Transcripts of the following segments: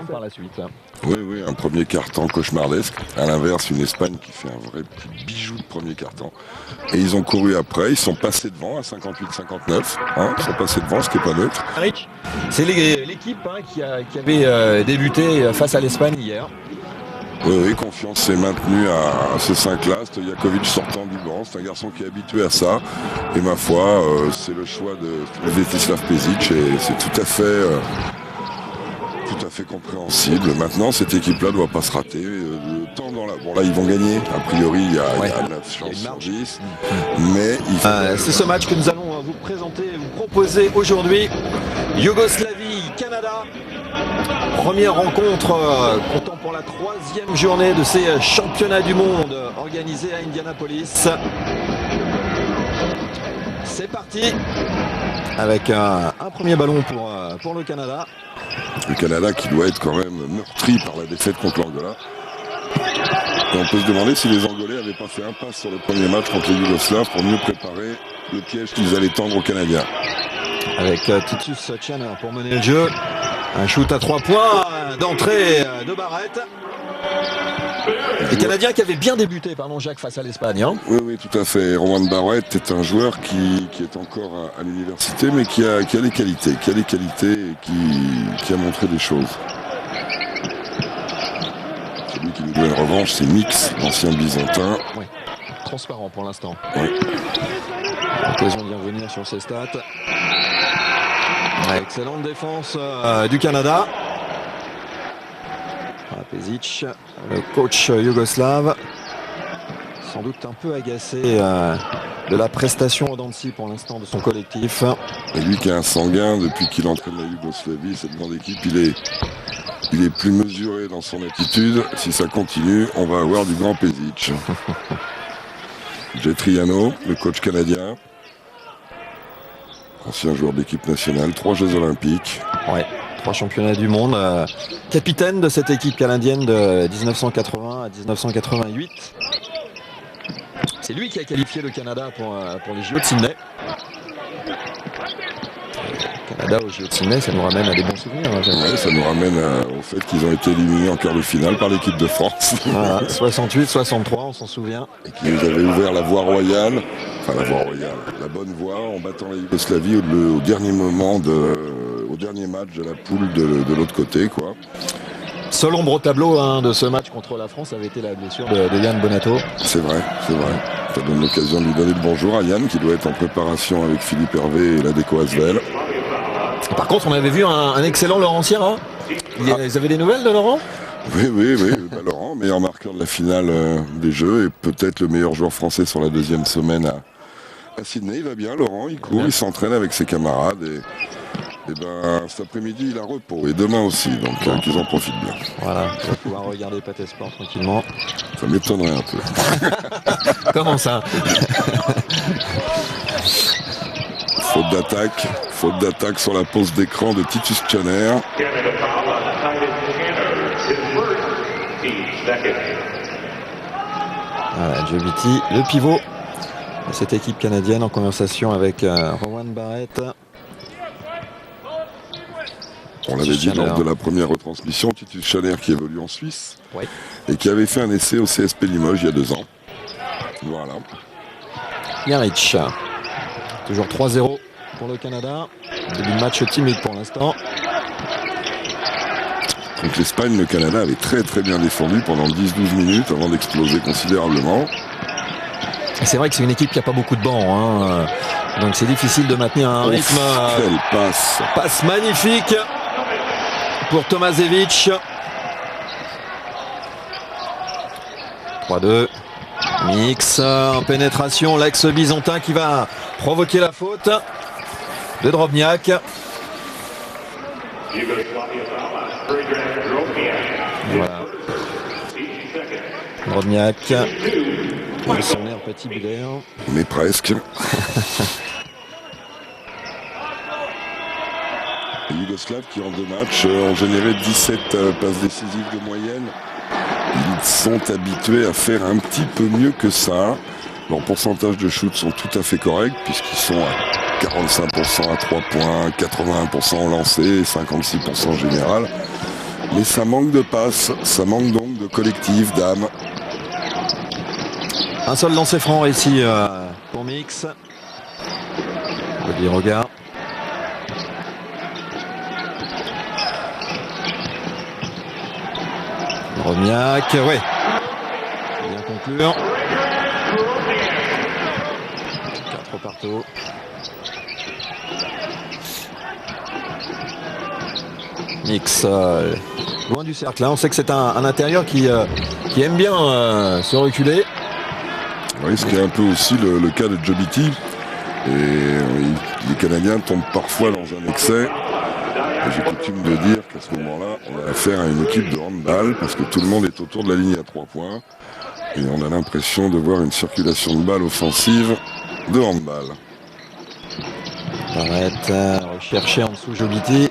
par la suite. Oui, un premier quart-temps cauchemardesque. À l'inverse, une Espagne qui fait un vrai petit bijou de premier quart-temps. Et ils ont couru après, ils sont passés devant à 58-59. Ils sont passés devant, ce qui n'est pas neutre. C'est l'équipe qui avait débuté face à l'Espagne hier. Oui, confiance s'est maintenue à ces 5-là. Stojakovic sortant du banc, c'est un garçon qui est habitué à ça. Et ma foi, c'est le choix de Svetislav Pešić et c'est tout à fait compréhensible. Maintenant, cette équipe-là ne doit pas se rater. Bon, là, ils vont gagner. A priori, il y a 9 chances sur 10. Mais c'est ce match que nous allons vous présenter, vous proposer aujourd'hui. Yougoslavie-Canada. Première rencontre comptant pour la 3e journée de ces championnats du monde organisés à Indianapolis. C'est parti avec un premier ballon pour le Canada. Le Canada qui doit être quand même meurtri par la défaite contre l'Angola. Et on peut se demander si les Angolais n'avaient pas fait un pas sur le premier match contre les Yougoslaves pour mieux préparer le piège qu'ils allaient tendre aux Canadiens. Avec Titus Tchaner pour mener le jeu. Un shoot à 3 points d'entrée de Barrett. Les Canadiens qui avaient bien débuté, Jacques, face à l'Espagne. Oui, tout à fait. Rowan Barrett est un joueur qui est encore à l'université, mais qui a les qualités, et qui a montré des choses. Celui qui nous doit une revanche, c'est Mix, l'ancien Byzantin. Oui, transparent pour l'instant. Oui. L'occasion d'y revenir sur ses stats. Excellente défense du Canada. Pešić, le coach yougoslave, sans doute un peu agacé de la prestation en dents de scie pour l'instant de son collectif. Et lui qui est un sanguin depuis qu'il entraîne la Yougoslavie, cette grande équipe, il est plus mesuré dans son attitude. Si ça continue, on va avoir du grand Pešić. Jetriano, le coach canadien, ancien joueur d'équipe nationale, 3 Jeux Olympiques. Ouais. 3 championnats du monde, capitaine de cette équipe canadienne de 1980 à 1988. C'est lui qui a qualifié le Canada pour les JO de Sydney. Le Canada aux JO de Sydney, ça nous ramène à des bons souvenirs. Ouais, ça nous ramène au fait qu'ils ont été éliminés en quart de finale par l'équipe de France. Voilà, 68-63, on s'en souvient. Et qui nous avait ouvert la voie royale, la bonne voie, en battant la Yougoslavie au dernier moment au dernier match de la poule de l'autre côté, quoi. Seule ombre au tableau de ce match contre la France avait été la blessure de Yann Bonato. C'est vrai. Ça donne l'occasion de lui donner le bonjour à Yann, qui doit être en préparation avec Philippe Hervé et l'Adéco Asvel. Par contre, on avait vu un excellent Laurent Sierra. Ils avaient des nouvelles de Laurent ? Oui. Laurent, meilleur marqueur de la finale des Jeux et peut-être le meilleur joueur français sur la 2e semaine à Sydney. Il va bien, Laurent, il court, il s'entraîne avec ses camarades et cet après-midi il a repos et demain aussi, donc qu'ils en profitent bien. Voilà, on va pouvoir regarder Pathé Sport tranquillement. Ça m'étonnerait un peu. Comment ça? Faute d'attaque sur la pause d'écran de Titus Tchaner. Voilà, Joviti, le pivot de cette équipe canadienne en conversation avec Rowan Barrett. On l'avait dit lors de la première retransmission, Titus Tchaner qui évolue en Suisse, oui, et qui avait fait un essai au CSP Limoges il y a 2 ans. Voilà. Jaric, toujours 3-0 pour le Canada. Début de match timide pour l'instant. Contre l'Espagne, le Canada avait très bien défendu pendant 10-12 minutes avant d'exploser considérablement. C'est vrai que c'est une équipe qui n'a pas beaucoup de bancs, donc c'est difficile de maintenir un rythme. Quelle passe! Passe magnifique pour Tomašević. 3-2. Mix en pénétration, l'ex-byzantin qui va provoquer la faute de Drobniak. Voilà. Drobniak. Il s'en est un petit bilet. Mais presque. Les Yougoslaves qui en 2 matchs ont généré 17 passes décisives de moyenne. Ils sont habitués à faire un petit peu mieux que ça. Leurs pourcentages de shoot sont tout à fait corrects puisqu'ils sont à 45% à 3 points, 81% en lancé, 56% en général. Mais ça manque de passe, ça manque donc de collectif, d'âme. Un seul lancer franc ici pour Mix. Bodiroga. Drobniak, ouais. Bien conclure. 4 partout. Mix loin du cercle. Là, on sait que c'est un intérieur qui aime bien se reculer. Oui, ce qui est un peu aussi le cas de Jobiti. Et les Canadiens tombent parfois dans un excès. Et j'ai coutume de dire qu'à ce moment-là, on a affaire à une équipe de handball parce que tout le monde est autour de la ligne à 3 points. Et on a l'impression de voir une circulation de balles offensive de handball. Arrête, recherché en dessous Jobiti.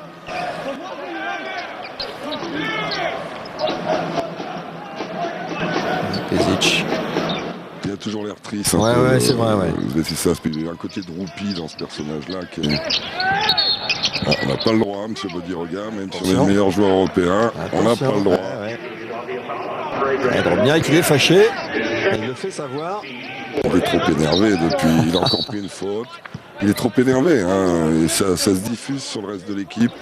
Pezic. Il a toujours l'air triste. Ouais, c'est vrai, ouais. C'est ça, il y a un côté de roupie dans ce personnage-là. On n'a pas le droit, M. Bodiroga, même si on est le meilleur joueur européen, on n'a pas le droit. Drobniak, il est fâché, il le fait savoir. Il est trop énervé depuis, il a encore pris une faute. Il est trop énervé, hein, et ça se diffuse sur le reste de l'équipe.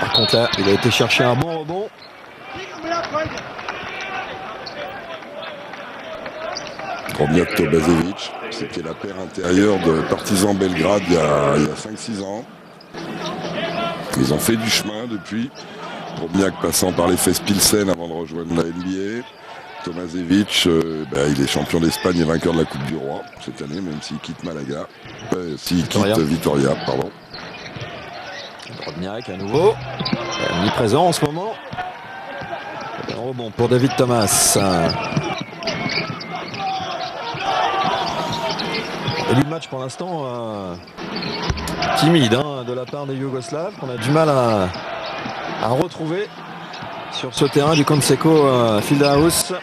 Par contre là, il a été chercher un bon rebond. Drobniak Tobazevic, c'était la paire intérieure de Partizan Belgrade il y a 5-6 ans. Ils ont fait du chemin depuis. Drobniak passant par les fesses Pilsen avant de rejoindre la NBA. Tomazevic, il est champion d'Espagne et vainqueur de la Coupe du Roi cette année, même s'il quitte Malaga. S'il quitte Vitoria, pardon. Drobniak à nouveau. Omniprésent en ce moment. Un rebond pour David Thomas. Début de match pour l'instant timide de la part des Yougoslaves, qu'on a du mal à retrouver sur ce terrain du Conseco Fieldhouse.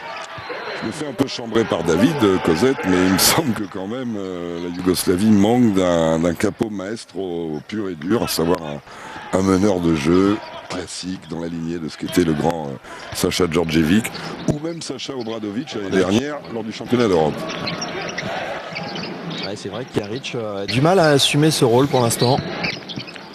Je me fais un peu chambrer par David Cosette, mais il me semble que quand même la Yougoslavie manque d'un capo maestro pur et dur, à savoir un meneur de jeu classique dans la lignée de ce qu'était le grand Sacha Djordjevic ou même Sacha Obradovic l'année dernière lors du championnat d'Europe. Ouais, c'est vrai que Jaric a du mal à assumer ce rôle pour l'instant.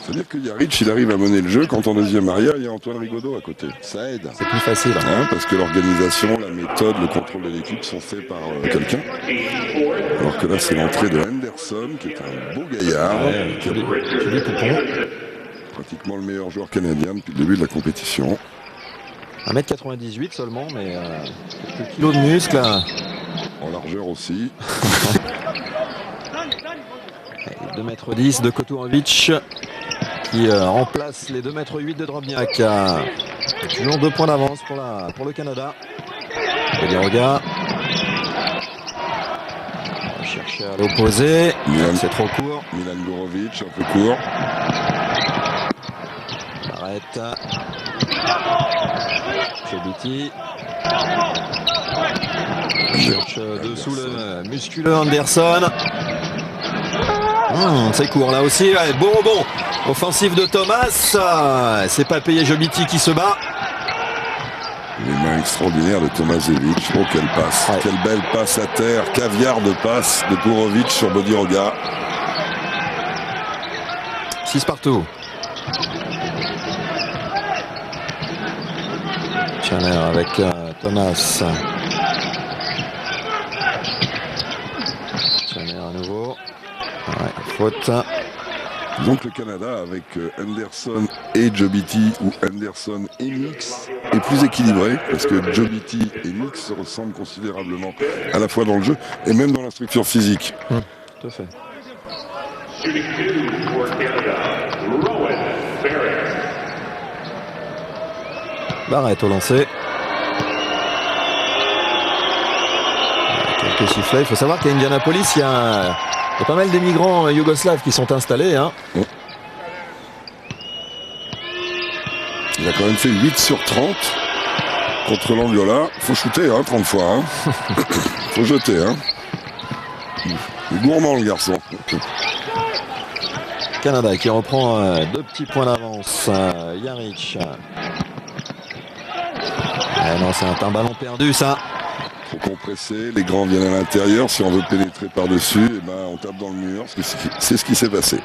C'est-à-dire que Jaric, il arrive à mener le jeu quand en deuxième arrière, il y a Antoine Rigaudot à côté. Ça aide. C'est plus facile. Parce que l'organisation, la méthode, le contrôle de l'équipe sont faits par quelqu'un. Alors que là, c'est l'entrée de Henderson, qui est un beau gaillard. Ouais, joli poupon. Pratiquement le meilleur joueur canadien depuis le début de la compétition. 1m98 seulement, mais quelques kilos de muscles. En largeur aussi. 2m10 de Koturovic qui remplace les 2m8 de Drobniak. Toujours 2 points d'avance pour le Canada. Bodiroga. On va chercher à l'opposé. C'est trop court. Milan Gorovic, un peu court. Arrête. Jobiti. Cherche dessous le musculeux Anderson. C'est court là aussi. Ouais, bon rebond offensif de Thomas. C'est pas payé Jobiti qui se bat. Les mains extraordinaires de Tomazevic. Oh, quelle passe. Ouais. Quelle belle passe à terre. Caviar de passe de Gorovic sur Bodiroga. 6 partout. Chaleur avec Thomas. Chaleur à nouveau. Ouais, faute. Donc le Canada avec Henderson et Jobiti ou Henderson et Mix est plus équilibré parce que Jobiti et Mix se ressemblent considérablement à la fois dans le jeu et même dans la structure physique. Tout à fait. Barrett au lancer. Quelques sifflets. Il faut savoir qu'à Indianapolis, il y a pas mal d'émigrants yougoslaves qui sont installés. Il a quand même fait 8 sur 30 contre l'Angola. Faut shooter 30 fois. Faut jeter. Il est gourmand le garçon. Canada qui reprend 2 petits points d'avance. Jaric. Non, c'est un ballon perdu ça. Trop compressé, les grands viennent à l'intérieur. Si on veut pénétrer par-dessus, eh ben, on tape dans le mur. C'est ce qui s'est passé.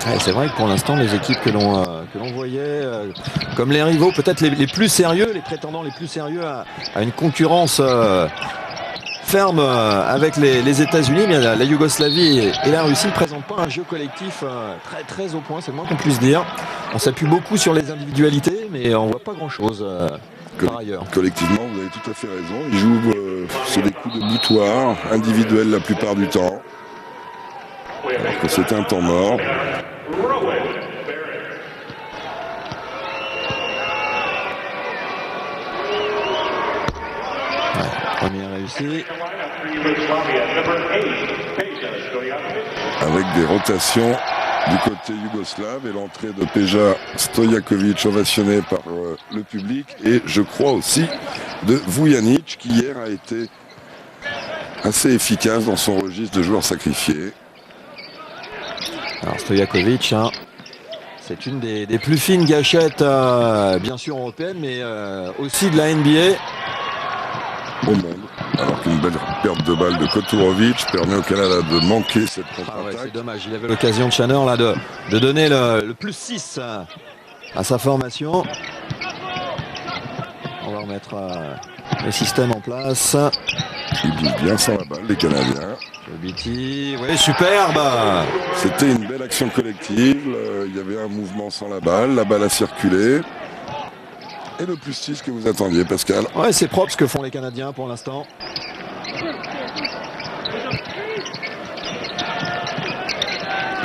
Ouais, c'est vrai que pour l'instant, les équipes que l'on voyait, comme les rivaux, peut-être les plus sérieux, les prétendants les plus sérieux à une concurrence ferme avec les États-Unis, mais la Yougoslavie et la Russie ne présentent pas un jeu collectif très très au point, c'est le moins qu'on puisse dire. On s'appuie beaucoup sur les individualités, mais on voit pas grand-chose par ailleurs. Collectivement, vous avez tout à fait raison. Ils jouent sur des coups de boutoir individuels la plupart du temps. Alors que c'est un temps mort. Première réussie. Avec des rotations du côté yougoslave et l'entrée de Peja Stojakovic ovationné par le public et je crois aussi de Vujanic qui hier a été assez efficace dans son registre de joueurs sacrifiés. Alors Stojakovic, hein, c'est une des plus fines gâchettes bien sûr européennes mais aussi de la NBA. Au monde. Alors qu'une belle perte de balle de Koturovic permet au Canada de manquer cette contre-attaque. Ah ouais, c'est dommage, il avait l'occasion de Channer là, de donner le plus 6 à sa formation. On va remettre le système en place. Ils bougent bien sans la balle, les Canadiens. Jobiti, oui, superbe. C'était une belle action collective. Il y avait un mouvement sans la balle a circulé. Et le plus 6 que vous attendiez, Pascal. Ouais, c'est propre ce que font les Canadiens pour l'instant.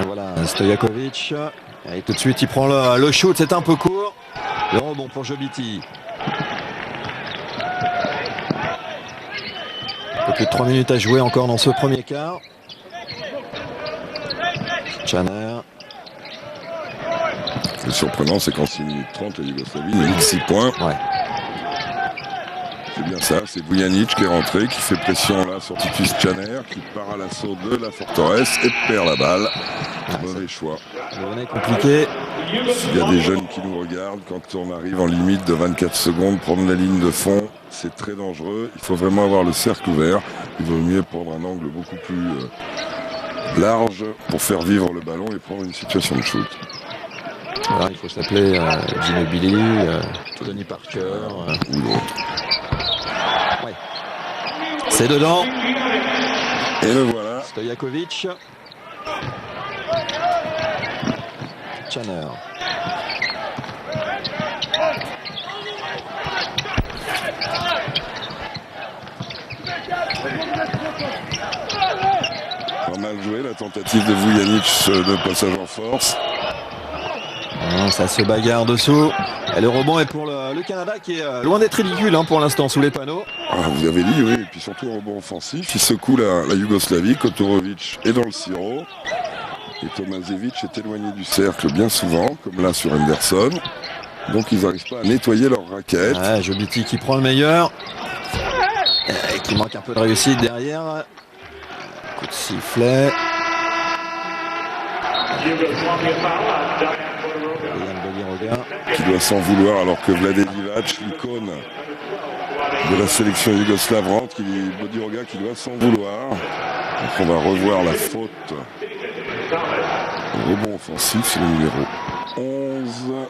Voilà, Stojakovic. Et tout de suite, il prend le shoot, c'est un peu court. Le rebond pour Jobiti. Un peu plus de 3 minutes à jouer encore dans ce premier quart. Channer. Le surprenant, c'est qu'en 6 minutes 30, la Yougoslavie n'a mis 6 points. Ouais. C'est bien ça, c'est Vujanic qui est rentré, qui fait pression là sur Titus Channer, qui part à l'assaut de la forteresse et perd la balle. Mauvais choix. Ça devenait compliqué. S'il y a des jeunes qui nous regardent, quand on arrive en limite de 24 secondes, prendre la ligne de fond, c'est très dangereux. Il faut vraiment avoir le cercle ouvert. Il vaut mieux prendre un angle beaucoup plus large pour faire vivre le ballon et prendre une situation de shoot. Alors, il faut s'appeler Ginobili, Tony Parker ou l'autre. Ouais. C'est dedans. Et le voilà. Stojakovic. Channer. Pas mal joué la tentative de Vujanic de passage en force. Ça se bagarre dessous. Et le rebond est pour le Canada qui est loin d'être ridicule pour l'instant sous les panneaux. Ah, vous avez dit, oui, et puis surtout un rebond offensif. Il secoue la Yougoslavie. Koturovic est dans le sirop. Et Tomasevic est éloigné du cercle bien souvent, comme là sur Henderson. Donc ils n'arrivent pas à nettoyer leur raquette. Ouais, Jobiti qui prend le meilleur. Et qui manque un peu de réussite derrière. Coup de sifflet. Qui doit s'en vouloir alors que Vlade Divac, l'icône de la sélection yougoslave rentre, Bodiroga qui doit s'en vouloir. Donc on va revoir la faute. Le rebond offensif, c'est le numéro 11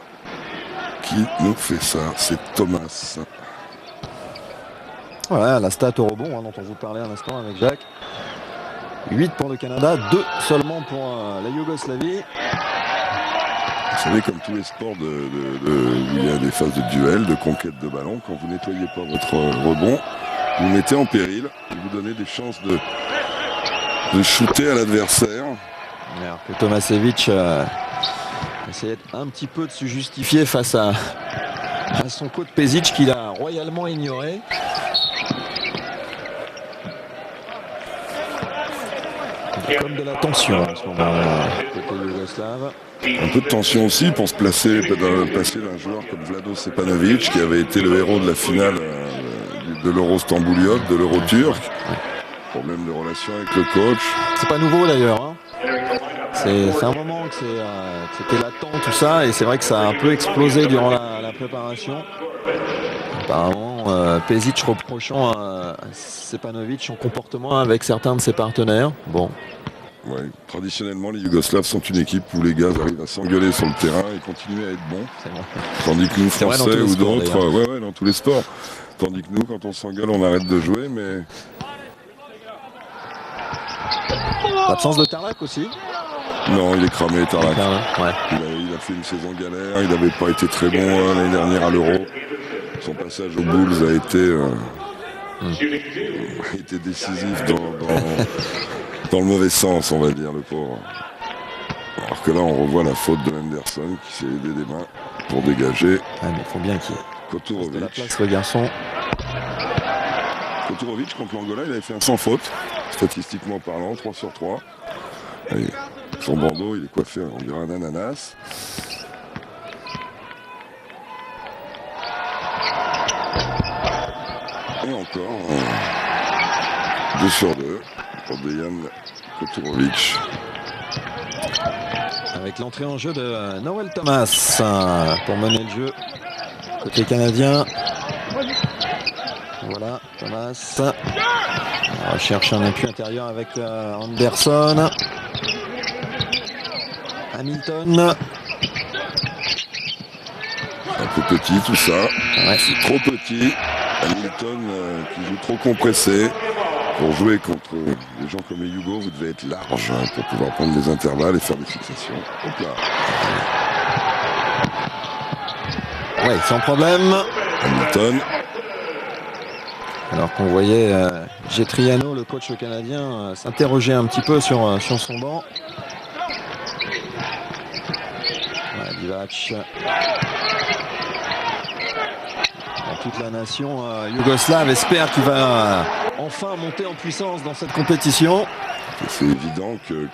qui nous fait ça, c'est Thomas. Voilà la stat au rebond dont on vous parlait à l'instant avec Jacques. 8 pour le Canada, 2 seulement pour la Yougoslavie. Vous savez, comme tous les sports où il y a des phases de duel, de conquête de ballon, quand vous nettoyez pas votre rebond, vous mettez en péril et vous donnez des chances de shooter à l'adversaire. Alors que Tomasevic essayait un petit peu de se justifier face à son coach Pezic qu'il a royalement ignoré. Comme de la tension en ce moment côté yougoslave. Un peu de tension aussi pour se passer d'un joueur comme Vlado Stepanovic qui avait été le héros de la finale de l'Euro stambouliote, de l'Euro turc. Problème de relation avec le coach. C'est pas nouveau d'ailleurs. Hein. C'est un moment que c'était latent tout ça, et c'est vrai que ça a un peu explosé durant la préparation. Apparemment, Pešić reprochant à Stepanović son comportement avec certains de ses partenaires. Bon. Ouais. Traditionnellement, les Yougoslaves sont une équipe où les gars arrivent à s'engueuler sur le terrain et continuent à être bons. Tandis que nous, Français ou d'autres, dans tous les sports. Tandis que nous, quand on s'engueule, on arrête de jouer, mais... L'absence de Tarlac aussi. Non, il est cramé, Tarlac. Ouais. Il a fait une saison galère, il n'avait pas été très bon l'année dernière à l'Euro. Son passage aux Bulls a été décisif dans le mauvais sens, on va dire, le pauvre. Alors que là, on revoit la faute de Henderson qui s'est aidé des mains pour dégager. Ah, mais il faut bien qu'il Koturović. de la place, le garçon. Koturović contre l'Angola, il avait fait un sans faute, statistiquement parlant, 3 sur 3. Et son bandeau, il est coiffé, on dirait un ananas. Et encore, 2 sur 2 pour Dejan Koturović. Avec l'entrée en jeu de Noel Thomas pour mener le jeu côté canadien. Voilà, Thomas. On recherche un appui intérieur avec Anderson. Hamilton. Un peu petit tout ça. Ouais. C'est trop petit. Hamilton qui joue trop compressé. Pour jouer contre des gens comme les Yougos, vous devez être large pour pouvoir prendre des intervalles et faire des fixations. Hop là. Ouais, sans problème. Hamilton. Alors qu'on voyait Getriano, le coach canadien, s'interroger un petit peu sur son banc. Voilà, Divac. Toute la nation yougoslave espère qu'il va enfin monter en puissance dans cette compétition. C'est évident que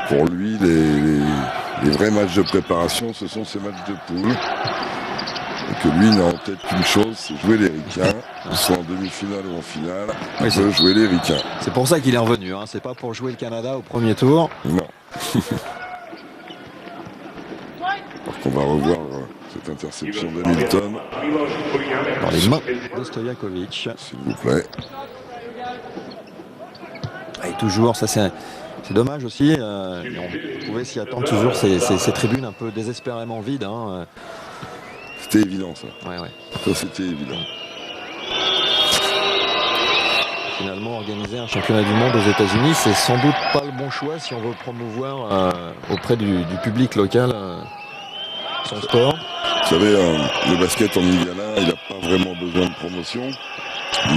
pour lui, les vrais matchs de préparation, ce sont ces matchs de poule. Et que lui n'a en tête qu'une chose, c'est jouer les ricains. Soit en demi-finale ou en finale, il veut jouer les ricains. C'est pour ça qu'il est revenu, hein. C'est pas pour jouer le Canada au premier tour. Non. Alors qu'on va revoir cette interception d'Hamilton. Dans les mains de Stojakovic. S'il vous plaît. Et toujours, ça c'est dommage aussi. On pouvait s'y attendre toujours, ces tribunes un peu désespérément vides. Hein. C'était évident ça. Ouais. Ça c'était évident. Finalement, organiser un championnat du monde aux États-Unis, c'est sans doute pas le bon choix si on veut promouvoir auprès du public local son sport. Vous savez, le basket en Indiana, il n'a pas vraiment besoin de promotion,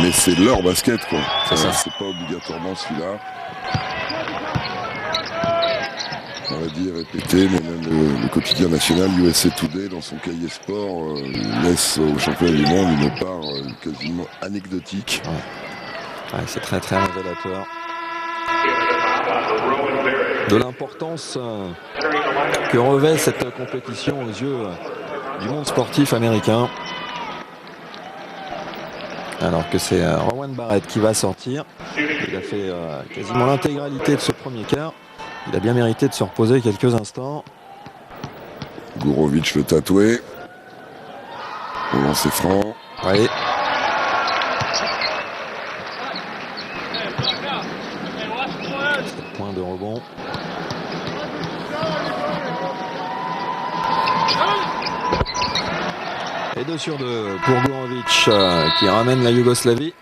mais c'est leur basket, quoi. C'est pas obligatoirement celui-là. On l'a dit, répété, mais même le quotidien national USA Today, dans son cahier sport, laisse au championnat du monde une part quasiment anecdotique. Ouais, c'est très très révélateur de l'importance que revêt cette compétition aux yeux du monde sportif américain. Alors que c'est Rowan Barrett qui va sortir. Il a fait quasiment l'intégralité de ce premier quart. Il a bien mérité de se reposer quelques instants. Gourovic le tatoué. Au lancer franc. Oui. 7 points de rebond. Et 2 sur 2 pour Gourovic qui ramène la Yougoslavie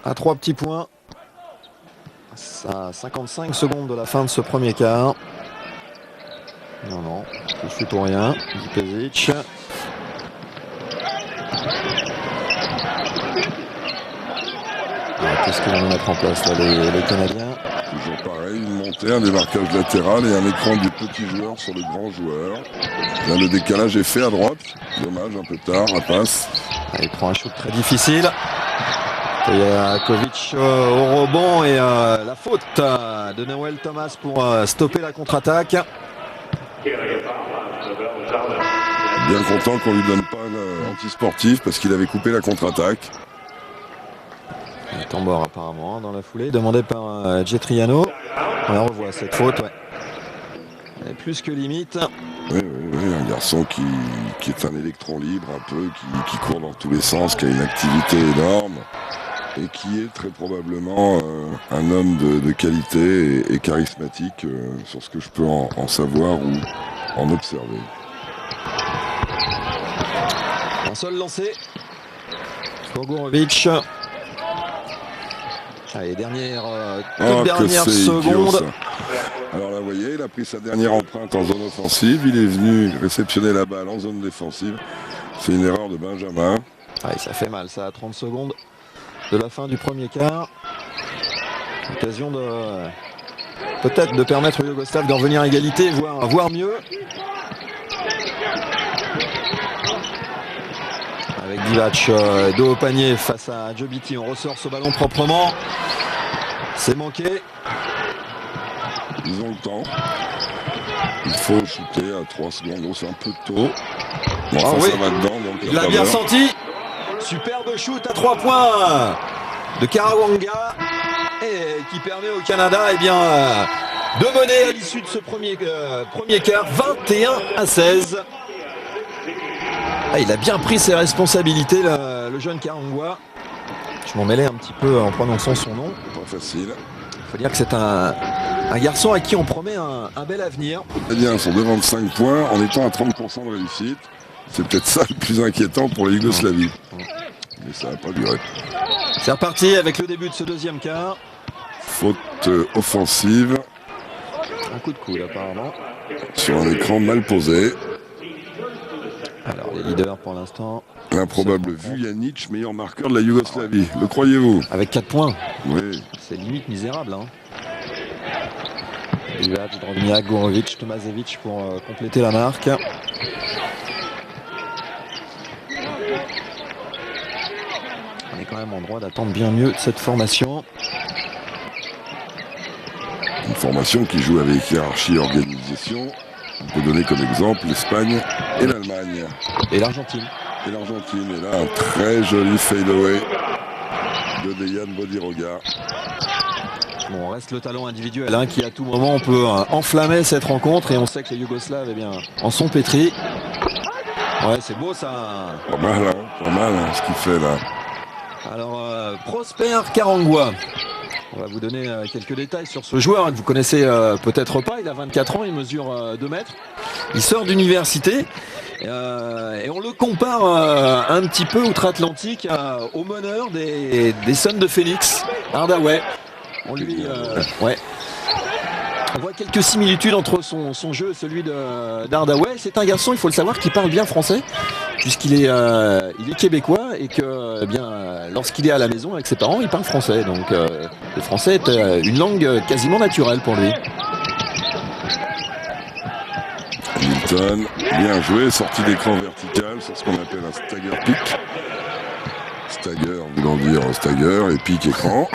à 3 petits points. À 55 secondes de la fin de ce premier quart. Non, je suis pour rien. Pešić. Qu'est-ce qu'ils vont mettre en place là, les Canadiens? Toujours pareil, une montée, un démarquage latéral et un écran du petit joueur sur le grand joueur. Là, le décalage est fait à droite. Dommage, un peu tard, la passe. Il prend un shoot très difficile. Stojakovic au rebond et la faute de Noel Thomas pour stopper la contre-attaque. Bien content qu'on lui donne pas Antisportif parce qu'il avait coupé la contre-attaque. Tambor apparemment dans la foulée, demandé par Getriano. On la revoit cette faute, ouais. Elle est plus que limite. Oui, un garçon qui est un électron libre un peu, qui court dans tous les sens, qui a une activité énorme et qui est très probablement un homme de qualité et charismatique sur ce que je peux en savoir ou en observer. Un seul lancé pour Gourovic. Allez, toute dernière seconde. Alors là, vous voyez, il a pris sa dernière empreinte en zone offensive. Il est venu réceptionner la balle en zone défensive. C'est une erreur de Benjamin. Allez, ça fait mal, ça, à 30 secondes de la fin du premier quart. Occasion de peut-être de permettre au Yougoslav d'en revenir à égalité, voire mieux. Avec Divac dos au panier face à Jobiti. On ressort ce ballon proprement. C'est manqué. Ils ont le temps. Il faut shooter à 3 secondes. Oh, c'est un peu tôt. Bon, enfin, oui. Ça va dedans. Donc il l'a bien senti. Superbe shoot à 3 points de Karawanga. Et qui permet au Canada de mener à l'issue de ce premier quart 21-16. Ah, il a bien pris ses responsabilités, le jeune Karawanga. Je m'en mêlais un petit peu en prononçant son nom. Pas facile. Il faut dire que c'est un garçon à qui on promet un bel avenir. Eh bien, ils sont devant de 5 points en étant à 30% de réussite. C'est peut-être ça le plus inquiétant pour la Yougoslavie. Mais ça n'a pas duré. C'est reparti avec le début de ce deuxième quart. Faute offensive. Un coup de coude apparemment. Sur un écran mal posé. Alors les leaders pour l'instant. L'improbable Vujanic, meilleur marqueur de la Yougoslavie. Le croyez-vous? Avec 4 points. Oui. C'est limite misérable. Divac, Drobniak, Gourovic, Tomasevic pour compléter la marque. On est quand même en droit d'attendre bien mieux de cette formation. Une formation qui joue avec hiérarchie et organisation. On peut donner comme exemple l'Espagne et l'Allemagne. Et l'Argentine. Et l'Argentine. Et là, un très joli fadeaway de Dejan Bodiroga. Bon, reste le talent individuel qui à tout moment on peut enflammer cette rencontre et on sait que les Yougoslaves en sont pétris. Ouais, c'est beau ça. Pas mal ce qu'il fait là. Alors, Prosper Karawanga. On va vous donner quelques détails sur ce joueur que vous connaissez peut-être pas. Il a 24 ans, il mesure 2 mètres. Il sort d'université et on le compare un petit peu outre-Atlantique au meneur des Suns de Phoenix, Hardaway. On voit quelques similitudes entre son jeu et celui d'Hardaway. C'est un garçon, il faut le savoir, qui parle bien français, puisqu'il est, il est québécois et que lorsqu'il est à la maison avec ses parents, il parle français. Donc le français est une langue quasiment naturelle pour lui. Hamilton, bien joué, sortie d'écran vertical sur ce qu'on appelle un stagger pick. Stagger voulant dire stagger et pick écran.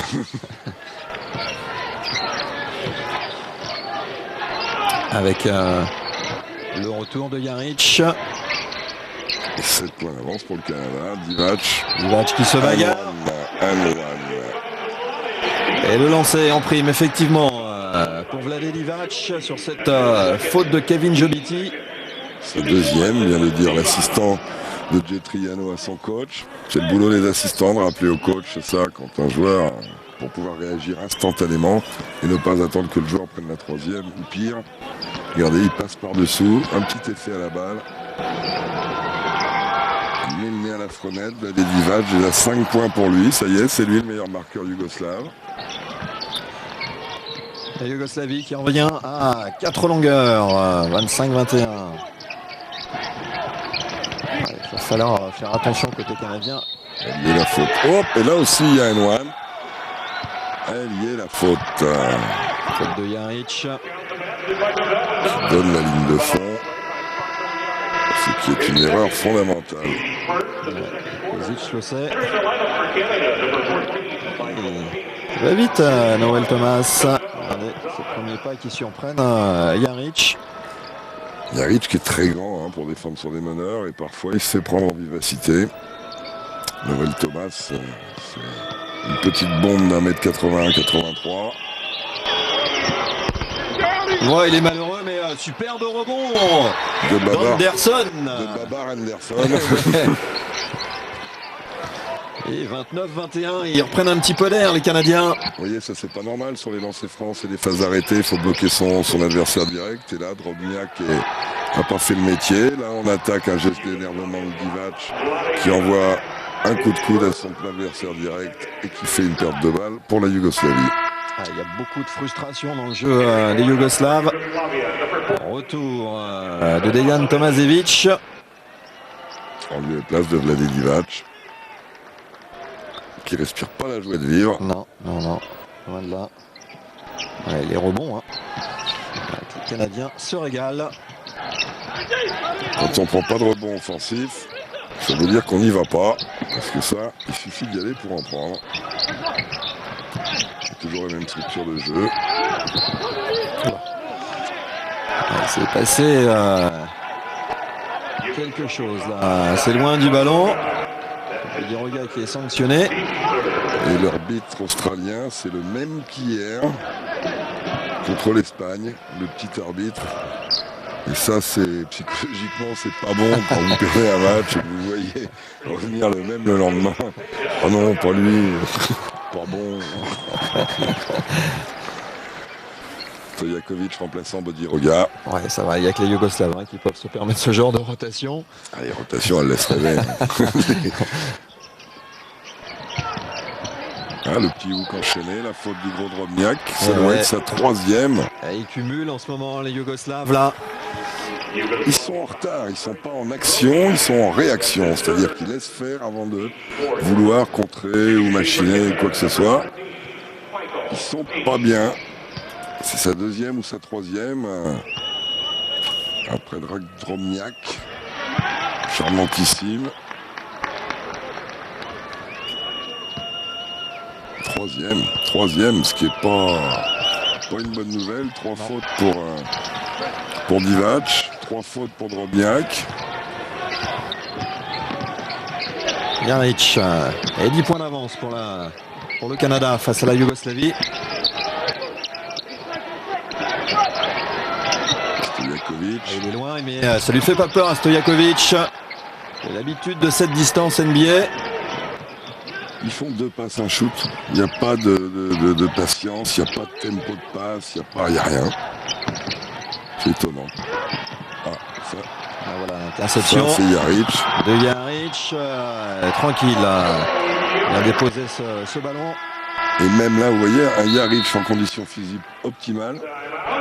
Avec le retour de Jaric. 7 points d'avance pour le Canada. Divac qui se bagarre. Et le lancer en prime, effectivement, pour Vlade Divac sur cette faute de Kevin Jobiti. C'est deuxième, vient de dire l'assistant de Getriano à son coach. C'est le boulot des assistants de rappeler au coach, c'est ça, quand un joueur, pour pouvoir réagir instantanément et ne pas attendre que le joueur prenne la troisième ou pire. Regardez, il passe par-dessous, un petit effet à la balle. Il met le nez à la fenêtre, Vlade Divac, il a 5 points pour lui, ça y est, c'est lui le meilleur marqueur yougoslave. La Yougoslavie qui revient à 4 longueurs, 25-21. Il va falloir faire attention côté canadien. Elle y est la faute. Hop, et là aussi il y a un one. Elle y est la faute. Faute de Jaric. Qui donne la ligne de fond. Ce qui est une erreur fondamentale. Kozic le sait. Il va vite, Noël Thomas. Regardez, ses premiers pas qui surprennent Jaric. Jaric qui est très grand pour défendre son démeneur et parfois il se fait prendre en vivacité. Noël Thomas, c'est une petite bombe d'1m81, 83. Ouais, il est malheureux, mais superbe rebond De Babar Anderson. Et 29-21, ils reprennent un petit peu d'air, les Canadiens. Vous voyez, ça c'est pas normal sur les lancers francs et les phases arrêtées, il faut bloquer son adversaire direct. Et là, Drobniak n'a pas fait le métier. Là, on attaque un geste d'énervement de Divac qui envoie un coup de coude à son adversaire direct et qui fait une perte de balle pour la Yougoslavie. Il y a beaucoup de frustration dans le jeu des Yougoslaves. Retour de Dejan Tomašević. En lieu et place de Vlade Divac, qui respire pas la joie de vivre. Non. Loin de là. Ouais, les rebonds. Les Canadiens se régalent. Quand on prend pas de rebond offensif, ça veut dire qu'on n'y va pas. Parce que ça, il suffit d'y aller pour en prendre. C'est toujours la même structure de jeu. C'est passé quelque chose là. C'est loin du ballon. Diroga qui est sanctionné. Et l'arbitre australien, c'est le même qu'hier contre l'Espagne, le petit arbitre. Et ça, c'est psychologiquement, c'est pas bon quand vous perdez un match et que vous voyez revenir le même le lendemain. Oh non, pas lui, pas bon. Stojakovic remplaçant Bodiroga. Ouais, ça va, il n'y a que les Yougoslaves qui peuvent se permettre ce genre de rotation. Les rotations, elles laissent rêver. Le petit hook enchaîné, la faute du gros Drobniak. Ça doit être sa troisième. Ils cumulent en ce moment les Yougoslaves là. Ils sont en retard, ils sont pas en action, ils sont en réaction. C'est-à-dire qu'ils laissent faire avant de vouloir contrer ou machiner quoi que ce soit. Ils sont pas bien. C'est sa deuxième ou sa troisième. Après Drobniak. Charmantissime. Troisième, ce qui n'est pas une bonne nouvelle. 3 fautes pour Divac, 3 fautes pour Drobniak. Jaric et 10 points d'avance pour le Canada face à la Yougoslavie. Stojakovic. Il est loin, mais ça lui fait pas peur à Stojakovic. Il a l'habitude de cette distance NBA. Ils font 2 passes, un shoot. Il n'y a pas de patience, il n'y a pas de tempo de passe, il n'y a rien. C'est étonnant. Voilà, interception. Ça, c'est Jaric. De Jaric. Tranquille. Il a déposé ce ballon. Et même là, vous voyez, un Jaric en condition physique optimale.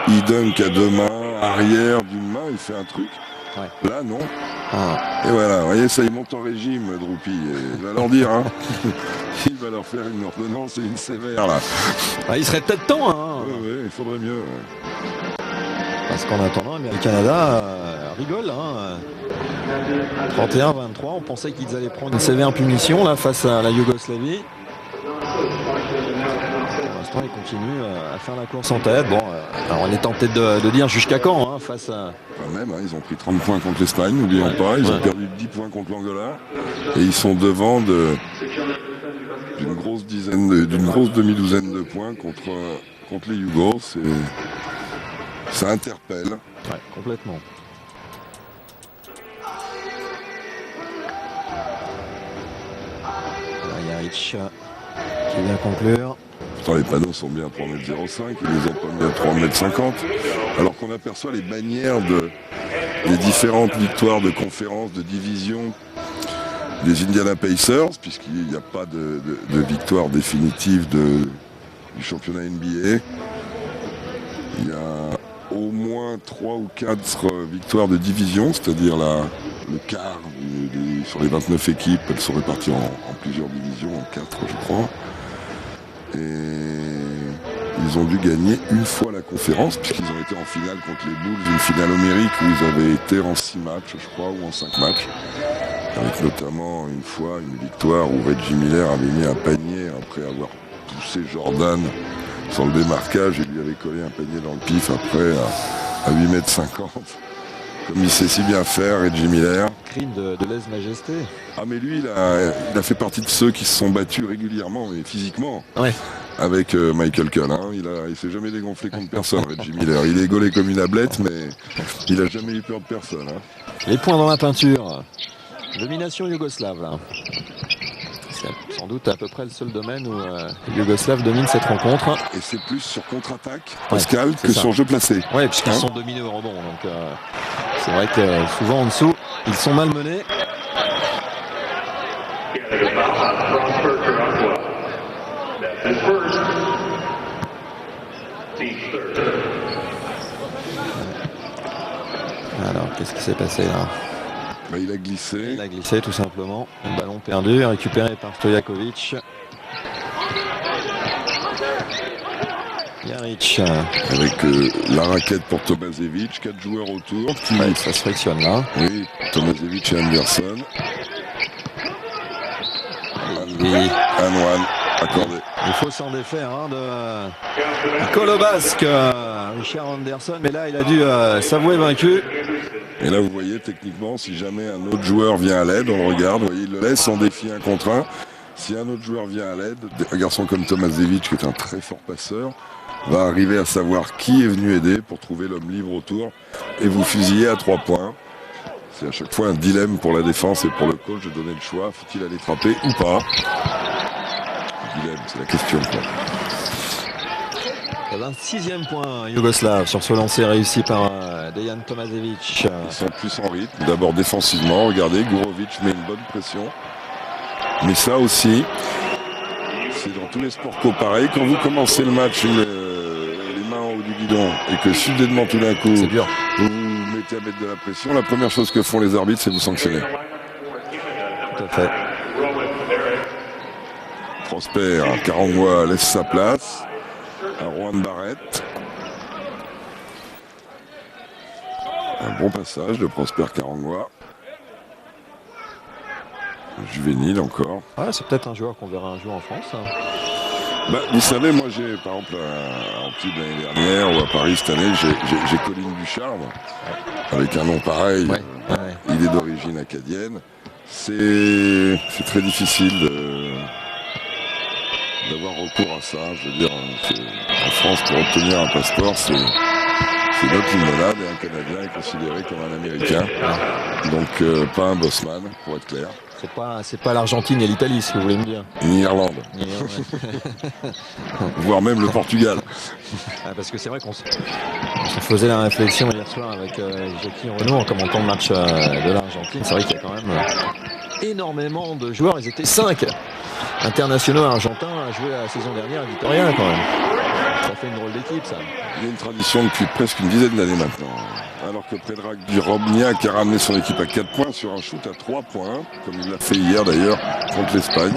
Il dunk à 2 mains, arrière d'une main, il fait un truc. Ouais. Là, non. Et voilà, vous voyez, ça, il monte en régime, Droupi. Il va leur dire, il va leur faire une ordonnance et une sévère, là. Il serait peut-être temps, Oui, il faudrait mieux. Parce qu'en attendant, le Canada rigole. 31-23, on pensait qu'ils allaient prendre une sévère punition là face à la Yougoslavie. Pour l'instant, ils continuent à faire la course en tête. Bon, alors on est tenté de dire jusqu'à quand face à... Quand même, ils ont pris 30 points contre l'Espagne, n'oublions pas. Ils ont perdu 10 points contre l'Angola. Et ils sont devant d'une grosse demi-douzaine de points contre les Yougos. Ça interpelle. Ouais, complètement. Jaric qui vient conclure. Pourtant, les panneaux sont bien à 3,05 m, ils les ont pas mis à 3,50 m. Alors qu'on aperçoit les bannières des différentes victoires de conférences, de division des Indiana Pacers, puisqu'il n'y a pas de victoire définitive du championnat NBA. Il y a au moins 3 ou 4 victoires de division, c'est-à-dire le quart sur les 29 équipes, elles sont réparties en plusieurs divisions, en 4 je crois. Et ils ont dû gagner une fois la conférence, puisqu'ils ont été en finale contre les Bulls, une finale homérique où ils avaient été en 6 matchs, je crois, ou en 5 matchs. Avec notamment une fois une victoire où Reggie Miller avait mis un panier après avoir poussé Jordan sur le démarquage et lui avait collé un panier dans le pif après à 8,50 m. Comme il sait si bien faire, Reggie Miller. Crime de lèse-majesté. Ah mais lui, il a fait partie de ceux qui se sont battus régulièrement et physiquement Ouais. avec Michael Cull. Hein. Il s'est jamais dégonflé contre personne, Reggie Miller. Il est gaulé comme une ablette, mais il a jamais eu peur de personne. Hein. Les points dans la peinture. Domination yougoslave là. C'est sans doute à peu près le seul domaine où les Yougoslaves dominent cette rencontre. Et c'est plus sur contre-attaque, Pascal, ouais, que ça. sur jeu placé. Oui, puisqu'ils sont dominés au rebond. Donc c'est vrai que souvent en dessous, ils sont malmenés. Alors, qu'est-ce qui s'est passé là? Bah, il a glissé. Il a glissé tout simplement. Le ballon perdu, récupéré par Stojakovic. Jaric. Avec la raquette pour Tomašević, 4 joueurs autour. Ouais, ça se frictionne là. Oui, Tomašević et Anderson. Et Anwan, accordé. il faut s'en défaire hein, de Kolobasque, Richard Anderson. Mais là, il a dû s'avouer vaincu. Et là, vous voyez, techniquement, si jamais un autre joueur vient à l'aide, on le regarde, vous voyez, il le laisse en défi 1 contre 1. Si un autre joueur vient à l'aide, un garçon comme Tomašević, qui est un très fort passeur, va arriver à savoir qui est venu aider pour trouver l'homme libre autour et vous fusiller à 3 points. C'est à chaque fois un dilemme pour la défense et pour le coach de donner le choix. Faut-il aller frapper ou pas? Dilemme, c'est la question, quoi. Le 26e point yougoslave sur ce lancer réussi par Dejan Tomašević. Ils sont plus en rythme, d'abord défensivement. Regardez, Gurovic met une bonne pression. Mais ça aussi, c'est dans tous les sports pareil. Quand vous commencez le match les mains en haut du guidon et que soudainement tout d'un coup C'est dur. vous vous mettez à mettre de la pression, la première chose que font les arbitres, c'est vous sanctionner. Tout à fait. Prosper Karangwa laisse sa place à Juan Barrett. Un bon passage de Prosper Karangwa. Juvénile encore. Ouais, c'est peut-être un joueur qu'on verra un jour en France. Hein. Bah, vous savez, moi j'ai par exemple en Antibes l'année dernière ou à Paris cette année, j'ai Colin Ducharme avec un nom pareil. Ouais. Il est d'origine acadienne. C'est très difficile d'avoir recours à ça. Je veux dire, en France, pour obtenir un passeport, c'est notre limonade et un Canadien est considéré comme un Américain. Donc pas un bossman, pour être clair. C'est pas l'Argentine et l'Italie, ce que vous voulez me dire. Ni Irlande. Voire même le Portugal. Ah, parce que c'est vrai qu'on se faisait la réflexion hier soir avec Jackie Renaud en commentant le match de l'Argentine. C'est vrai qu'il y a quand même énormément de joueurs. Ils étaient 5 internationaux argentins à jouer la saison dernière à Vitoria quand même. Ça fait une drôle d'équipe, ça. Il y a une tradition depuis presque une dizaine d'années maintenant. Alors que Predrag Drobniak a ramené son équipe à 4 points sur un shoot à 3 points, comme il l'a fait hier d'ailleurs contre l'Espagne.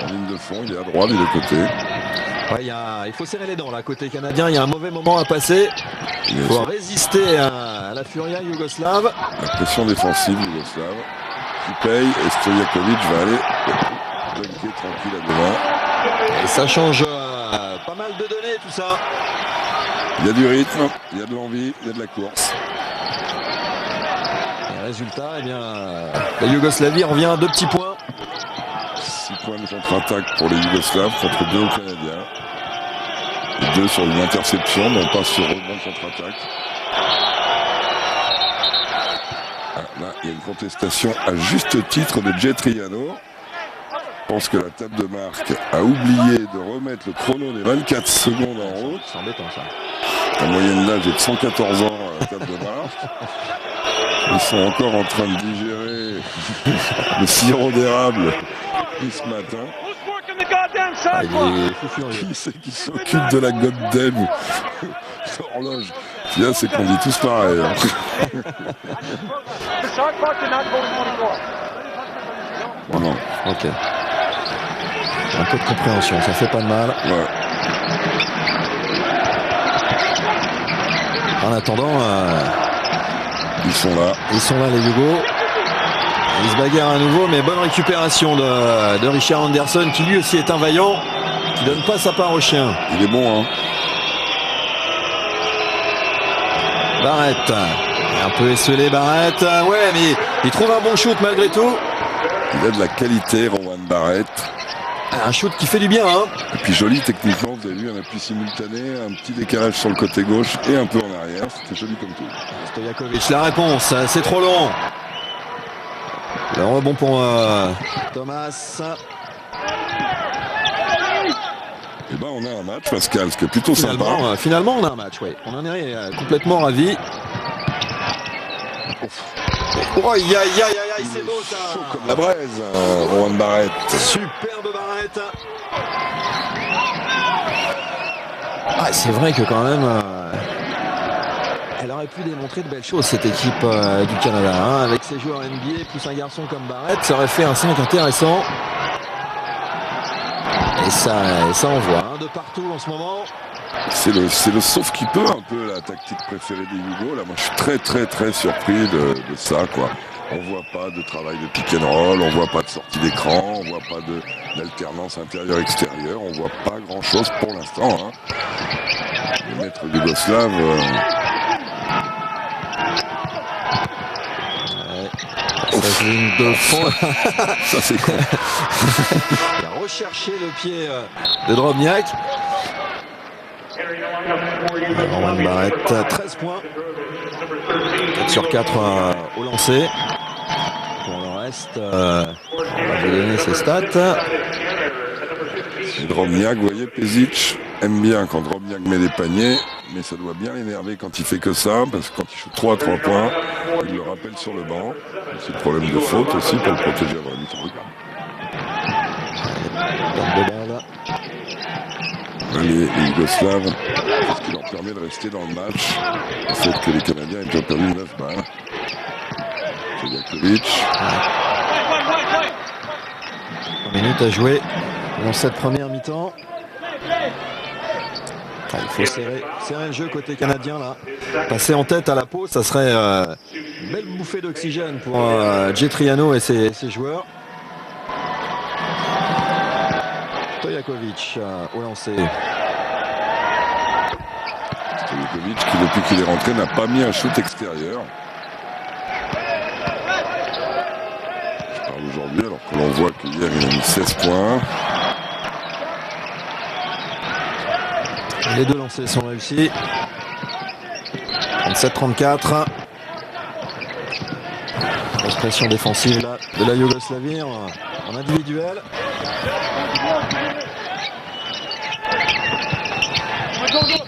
En ligne de fond, il est à droite, il est de côté. Ouais, il faut serrer les dents là, côté canadien. Il y a un mauvais moment à passer. Il faut résister à la furia yougoslave. La pression défensive yougoslave qui paye et Stojakovic va aller dunker tranquille à devant. Et ça change pas mal de données tout ça. Il y a du rythme, il y a de l'envie, il y a de la course. Et résultat, eh bien, la Yougoslavie revient à 2 petits points. 6 points de contre-attaque pour les Yougoslaves contre 2 aux Canadiens. Et 2 sur une interception, non pas sur rebond contre-attaque. Ah, là, il y a une contestation à juste titre de Jet Triano. Je pense que la table de marque a oublié de remettre le chrono des 24 secondes en route. C'est embêtant ça. La moyenne d'âge est de 114 ans à la table de marque. Ils sont encore en train de digérer le sirop d'érable ce matin. Ah, il est fou furieux. Qui c'est qui s'occupe de la goddamn horloge? Là, c'est qu'on dit tous pareil. Hein. Bon, ok. Un peu de compréhension, ça fait pas de mal. Ouais. En attendant, ils sont là les Yougos. Ils se bagarrent à nouveau, mais bonne récupération de Richard Anderson, qui lui aussi est un vaillant, qui donne pas sa part au chien. Il est bon, hein. Barrett Un peu esselé Barrett. Ouais, mais il trouve un bon shoot malgré tout. Il a de la qualité, Rowan Barrett. Un shoot qui fait du bien, hein. Et puis joli techniquement, vous avez vu un appui simultané, un petit décalage sur le côté gauche et un peu en arrière. C'était joli comme tout. Stojakovic, la réponse, c'est trop long. Le rebond pour Thomas. Et ben on a un match, Pascal, ce qui est plutôt sympa. Finalement, on a un match, oui. On en est complètement ravis. Oh, aïe, aïe, aïe, aïe, c'est beau ça. Chaud comme la braise, Rowan Barrett. Superbe Barrett. Ah, c'est vrai que quand même, elle aurait pu démontrer de belles choses, cette équipe du Canada. Hein, avec ses joueurs NBA, plus un garçon comme Barrett, ça aurait fait un 5 intéressant. Et ça envoie hein, de partout en ce moment. C'est le sauf qui peut un peu la tactique préférée des Yougos. Là, moi, je suis très surpris de ça, quoi. On voit pas de travail de pick and roll, on voit pas de sortie d'écran, on voit pas d'alternance intérieure-extérieure, on voit pas grand-chose pour l'instant. Hein. Les maîtres yougoslaves. Ça ligne de fond. Ça c'est con. Il a recherché le pied de Drobniak. Rowan Barrett, 13 points. 4 sur 4 au lancer. Pour le reste, on va vous donner ses stats. Drobniak, vous voyez, Pezic aime bien quand Drobniak met des paniers, mais ça doit bien l'énerver quand il fait que ça, parce que quand il shoot 3 à 3 points, il le rappelle sur le banc. C'est le problème de faute aussi pour le protéger avant la mi-temps. Les Yougoslaves, ce qui leur permet de rester dans le match, le fait que les Canadiens aient déjà perdu 9 balles. Stojakovic. 3 minutes à jouer dans cette première mi-temps. Il faut serrer le jeu côté canadien là. Passer en tête à la pause, ça serait une belle bouffée d'oxygène pour Jay Triano et ses joueurs. Stojakovic au lancer. Stojakovic qui depuis qu'il est rentré n'a pas mis un shoot extérieur. Je parle aujourd'hui alors que l'on voit qu'hier il a mis 16 points. Les deux lancers sont réussis. 37-34. Grosse pression défensive là, de la Yougoslavie en individuel.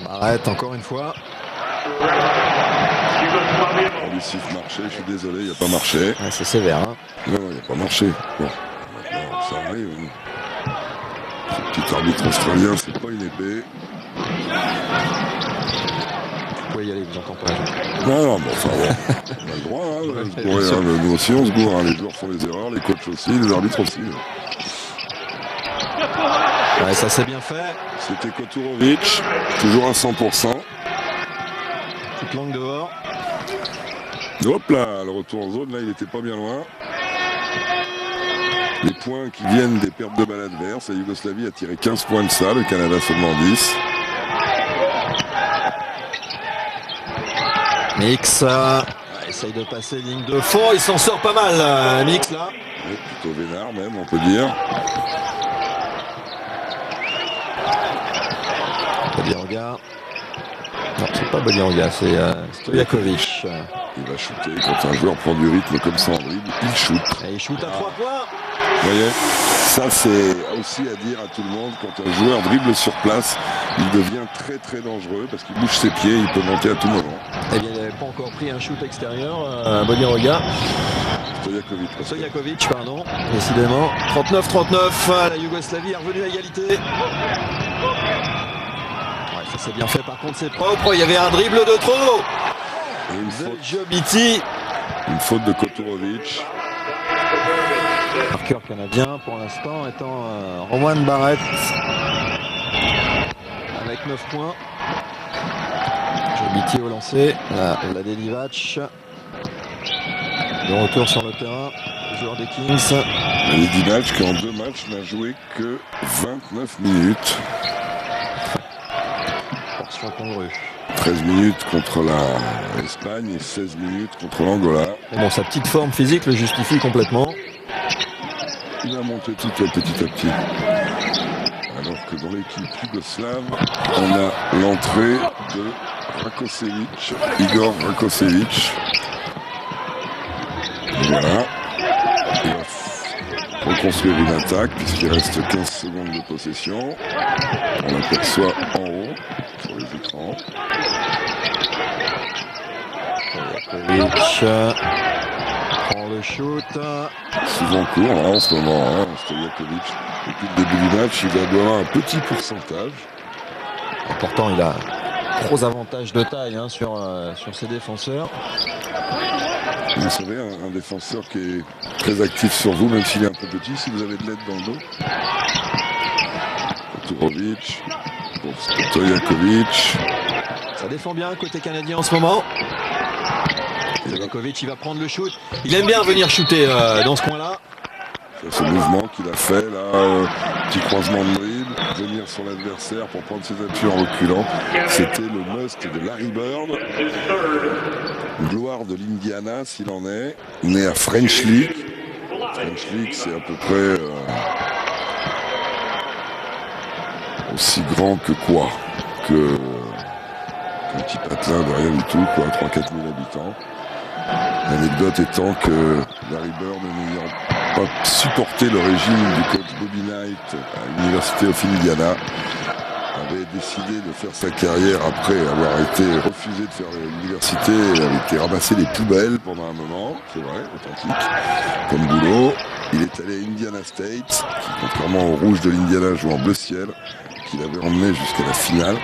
Barrett encore une fois. On lui siffle marché, je suis désolé, il n'a pas marché. Ouais, c'est sévère. Hein. Non, il n'a pas marché. Bon, maintenant ça arrive. Ce petit arbitre australien, c'est pas une épée. Vous pouvez y aller, vous entendez pas. Non, bon, enfin bon, on a le droit, hein, nous aussi on se gourre, hein, les joueurs font des erreurs, les coachs aussi, les arbitres aussi. Ouais, ça c'est bien fait. C'était Koturovic, toujours à 100%. Toute langue dehors. Hop là, le retour en zone, là il était pas bien loin. Les points qui viennent des pertes de balles adverses, la Yougoslavie a tiré 15 points de ça, le Canada seulement 10. Mix essaye de passer ligne de fond, il s'en sort pas mal, Mix là. Ouais, plutôt vénard même, on peut dire. Bodiroga. Non, c'est pas Bodiroga, c'est Stojakovic. Il va shooter. Quand un joueur prend du rythme comme ça en dribble, il shoot. Et il shoot à 3 points. Vous voyez, ça c'est aussi à dire à tout le monde. Quand un joueur dribble sur place, il devient très dangereux parce qu'il bouge ses pieds, il peut monter à tout moment. Eh bien, il n'avait pas encore pris un shoot extérieur, Bodiroga. Stojakovic, pardon, décidément. 39-39, la Yougoslavie est revenue à égalité. Ouais, ça c'est bien fait, par contre c'est propre, il y avait un dribble de trop. Et une faute. Jobiti. Une faute de Koturovic. Marqueur canadien pour l'instant étant Rowan Barrett avec 9 points. Jobiti au lancer, Vladelivac de retour sur le terrain, le joueur des Kings. Vladelivac qui en 2 matchs n'a joué que 29 minutes. Portion congrue. 13 minutes contre l'Espagne et 16 minutes contre l'Angola. Bon, sa petite forme physique le justifie complètement. Il va monter tout petit à petit. Alors que dans l'équipe yougoslave, on a l'entrée de Rakočević, Igor Rakočević. Voilà. Il va reconstruire une attaque puisqu'il reste 15 secondes de possession. On l'aperçoit en haut sur les écrans. Stojaković prend le shoot. Souvent court là, en ce moment, hein, Stojaković. Depuis le début du match, il doit avoir un petit pourcentage. Et pourtant, il a gros avantage de taille hein, sur ses défenseurs. Vous savez, un défenseur qui est très actif sur vous, même s'il est un peu petit, si vous avez de l'aide dans le dos. Koturović pour Stojaković. Ça défend bien côté canadien en ce moment. Stojaković, il va prendre le shoot. Il aime bien venir shooter dans ce coin-là. Ce mouvement qu'il a fait là, petit croisement de dribble, venir sur l'adversaire pour prendre ses appuis en reculant, c'était le must de Larry Bird, gloire de l'Indiana s'il en est, né à French Lick. French Lick, c'est à peu près aussi grand que quoi, qu'un petit patelin de rien du tout, quoi, 3-4 000 habitants. L'anecdote étant que Larry Bird, n'ayant pas supporté le régime du coach Bobby Knight à l'université of Indiana, avait décidé de faire sa carrière après avoir été refusé de faire l'université, avait été ramassé les poubelles pendant un moment, c'est vrai, authentique, comme boulot. Il est allé à Indiana State, qui contrairement au rouge de l'Indiana joue en bleu ciel, qu'il avait emmené jusqu'à la finale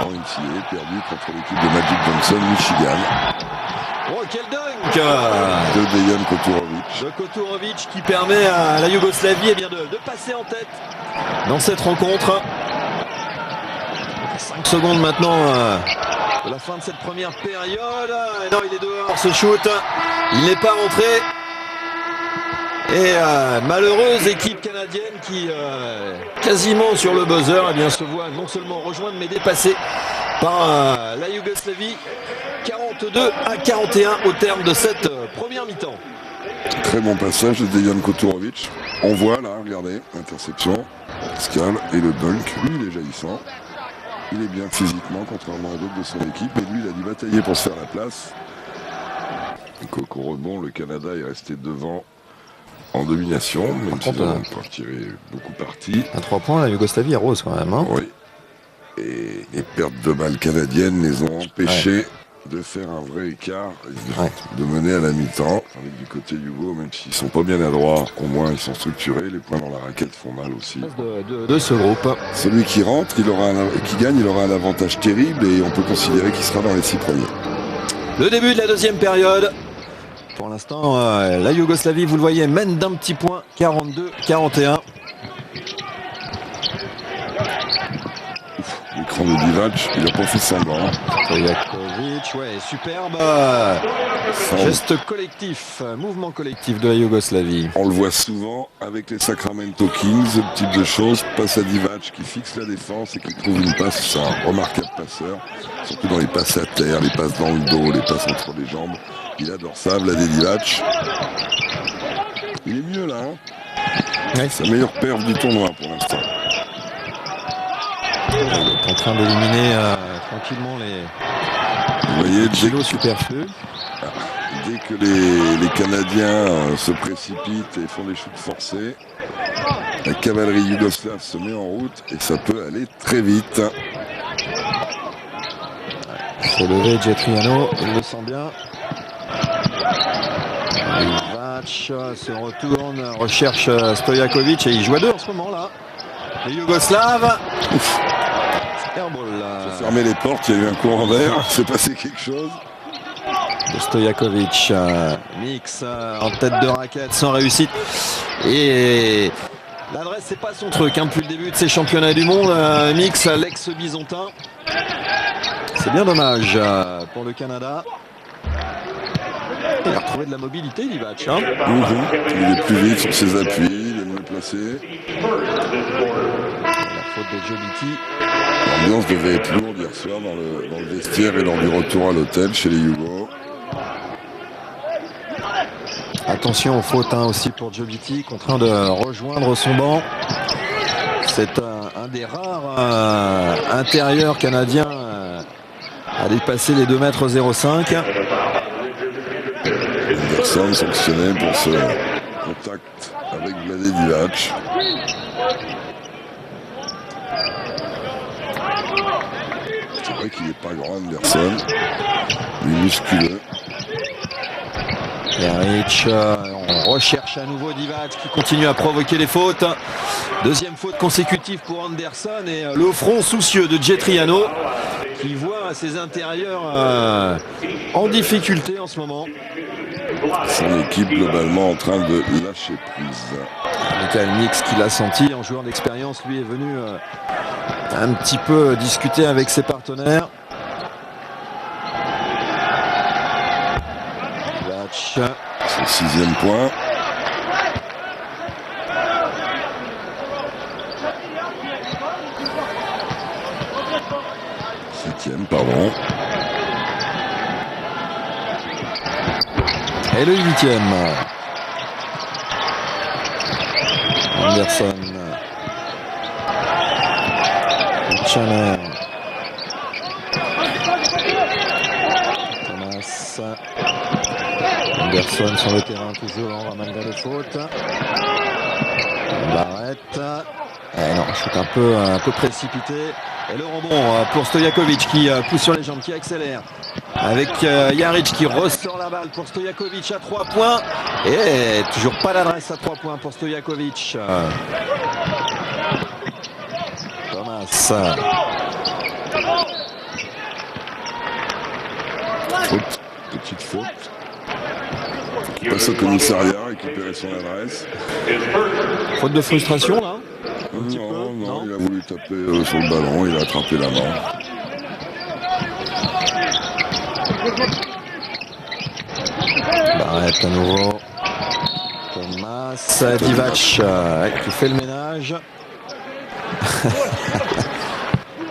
en NCAA, perdu contre l'équipe de Magic Johnson, Michigan. Oh, quel dunk De Dejan Koturović. De Koturović qui permet à la Yougoslavie de passer en tête dans cette rencontre. 5 secondes maintenant de la fin de cette première période. Et non, il est dehors ce shoot. Il n'est pas rentré. Et malheureuse équipe canadienne qui quasiment sur le buzzer eh bien, se voit non seulement rejoindre mais dépassée par la Yougoslavie. 42-41 au terme de cette première mi-temps. Très bon passage de Dejan Koturović. On voit là, regardez, interception, Pascal et le dunk. Lui, il est jaillissant. Il est bien physiquement, contrairement à d'autres de son équipe. Et lui, il a dû batailler pour se faire la place. Au rebond, le Canada est resté devant en domination, même s'ils ont tiré beaucoup parti. À 3 points, la Yougoslavie est rose quand même. Hein. Oui. Et les pertes de balles canadiennes les ont empêchés de faire un vrai écart, de mener à la mi-temps. Avec du côté Yougo, même s'ils sont pas bien adroits, au moins ils sont structurés. Les points dans la raquette font mal aussi. De ce groupe. Celui qui rentre, qui gagne, il aura un avantage terrible et on peut considérer qu'il sera dans les 6 premiers. Le début de la deuxième période. Pour l'instant, la Yougoslavie, vous le voyez, mène d'un petit point, 42-41. L'écran de Divac, il n'a pas fait semblant. Stojaković, ouais, superbe. Geste collectif, mouvement collectif de la Yougoslavie. On le voit souvent avec les Sacramento Kings, ce type de choses. Passe à Divac qui fixe la défense et qui trouve une passe. C'est un remarquable passeur, surtout dans les passes à terre, les passes dans le dos, les passes entre les jambes. Il adore ça, Vlade Divac. Il est mieux là. Hein, ouais. Sa meilleure perf du tournoi pour l'instant. Il est en train d'éliminer tranquillement les kilos superflus. Dès que les Canadiens se précipitent et font des shoots forcés, la cavalerie yougoslave se met en route et ça peut aller très vite. C'est levé Getriano, il le sent bien. Divac se retourne, recherche Stojaković et il joue à 2 en ce moment là. Les Yougoslaves. Faut fermer les portes, il y a eu un courant d'air, c'est passé quelque chose. De Stojaković, mix en tête de raquette sans réussite. Et l'adresse c'est pas son truc hein, depuis le début de ces championnats du monde. Mix l'ex-bisontin. C'est bien dommage pour le Canada. Il a retrouvé de la mobilité, Divac. Hein. Il est plus vite sur ses appuis, il est mieux placé. faute de Jobiti. L'ambiance devait être lourde hier soir dans le vestiaire et lors du retour à l'hôtel chez les Yougos. Attention aux fautes aussi pour Jobiti, contraint de rejoindre son banc. C'est un des rares intérieurs canadiens à dépasser les 2,05 m. Anderson sanctionné pour ce contact avec Vlade Divac. C'est vrai qu'il n'est pas grand, Anderson. Il est musculeux. Jaric, on recherche à nouveau Divac qui continue à provoquer les fautes. Deuxième faute consécutive pour Anderson et le front soucieux de Jetriano qui voit ses intérieurs en difficulté en ce moment. Son équipe globalement en train de lâcher prise. Michael Nix qui l'a senti, en joueur d'expérience, lui est venu un petit peu discuter avec ses partenaires. Son 6e point. Pardon. Et le 8e. Anderson. Chanel. Thomas. Anderson sur le terrain toujours malgré les fautes. Barrett. Non, c'est un peu précipité. Et le rebond pour Stojakovic qui pousse sur les jambes, qui accélère. Avec Jaric qui ressort la balle pour Stojakovic à 3 points. Et toujours pas l'adresse à 3 points pour Stojakovic. Thomas. Faute, petite faute. Il passe au commissariat, récupérer son adresse. Faute de frustration là. Non, il a voulu taper sur le ballon, il a attrapé la main. Barrett à nouveau. Thomas. Divac qui fait le ménage.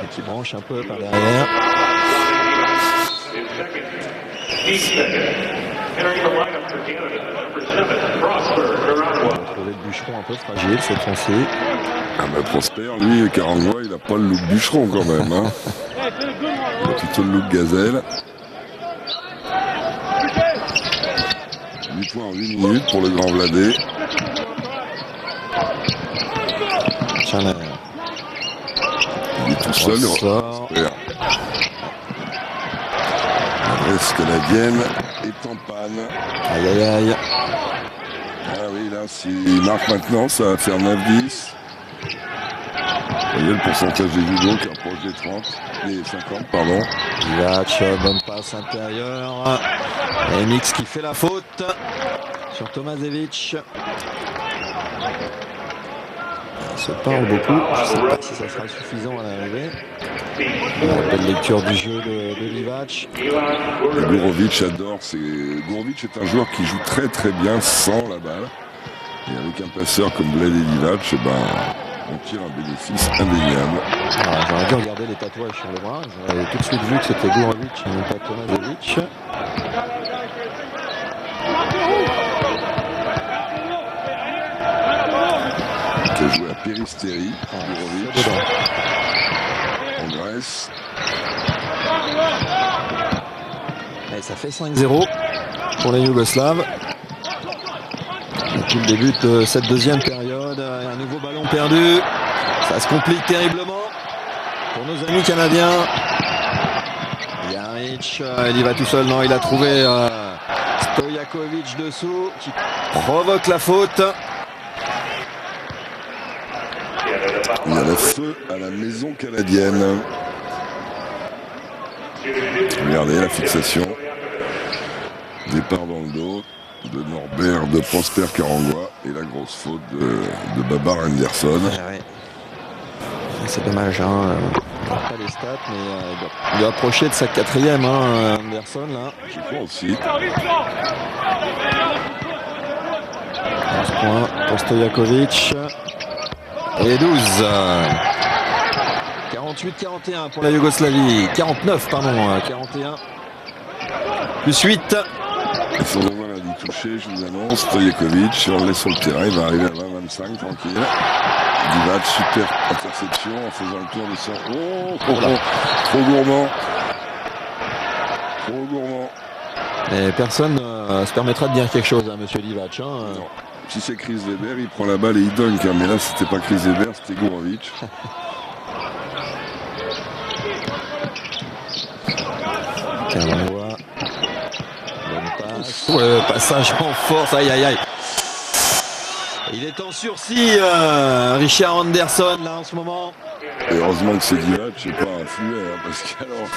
Et qui branche un peu par derrière. On va trouver le bûcheron un peu fragile cette fois-ci. Ah bah Prosper, lui, Karangwa, il a pas le look bûcheron quand même. Hein. Il a plutôt le look gazelle. 8 points en 8 minutes pour le grand Vladé. Chanel. Il est tout seul. Prosper. L'adresse canadienne est en panne. Aïe aïe aïe. Ah oui, là, s'il marque maintenant, ça va faire 9-10. Vous voyez le pourcentage des judo qui approche des 30, les 50, pardon. Divac, bonne passe intérieure. Et Nix qui fait la faute sur Tomasevic. Il se parle beaucoup. Je ne sais pas si ça sera suffisant à l'arrivée. Belle lecture du jeu de Divac. Gourovic adore. Gourovic est un joueur qui joue très très bien sans la balle. Et avec un passeur comme Vlade Divac, on tire un bénéfice indéniable. J'aurais dû regarder les tatouages sur le bras. J'aurais tout de suite vu que c'était Gourovic et non pas Tomasevic. Qui a joué à Péristeri, Gourovic, en Grèce. Et ça fait 5-0 pour les Yougoslaves. Depuis le début de cette deuxième période, un nouveau ballon perdu. Ça se complique terriblement pour nos amis canadiens. Jaric, il y va tout seul. Non, il a trouvé Stojakovic dessous qui provoque la faute. Il y a le feu à la maison canadienne. Regardez la fixation. Départ dans le dos de Norbert, de Prosper Karangwa et la grosse faute de Babar Anderson. Ouais. C'est dommage, hein. On n'a pas les stats, mais il doit approcher de sa 4e, hein, Anderson là. Je crois aussi. 11 points pour Stojakovic. Et 12. 48-41 pour la Yougoslavie. 49, pardon, 41. Plus 8. Et sans avoir à y toucher, je vous annonce, Stojakovic, si on le laisse sur le terrain, il va arriver à 20-25, tranquille. Divac, super interception en faisant le tour de son... Trop gourmand. Trop gourmand. Et personne se permettra de dire quelque chose à Monsieur Divac. Non. Si c'est Chris Weber, il prend la balle et il dunk. Hein. Mais là, c'était pas Chris Weber, c'était Gourovic. Bonne passe. Le passage en force. Aïe, aïe, aïe. Il est en sursis, Richard Anderson, là, en ce moment. Et heureusement que c'est Divac, c'est pas un fluet. Hein, parce qu'alors,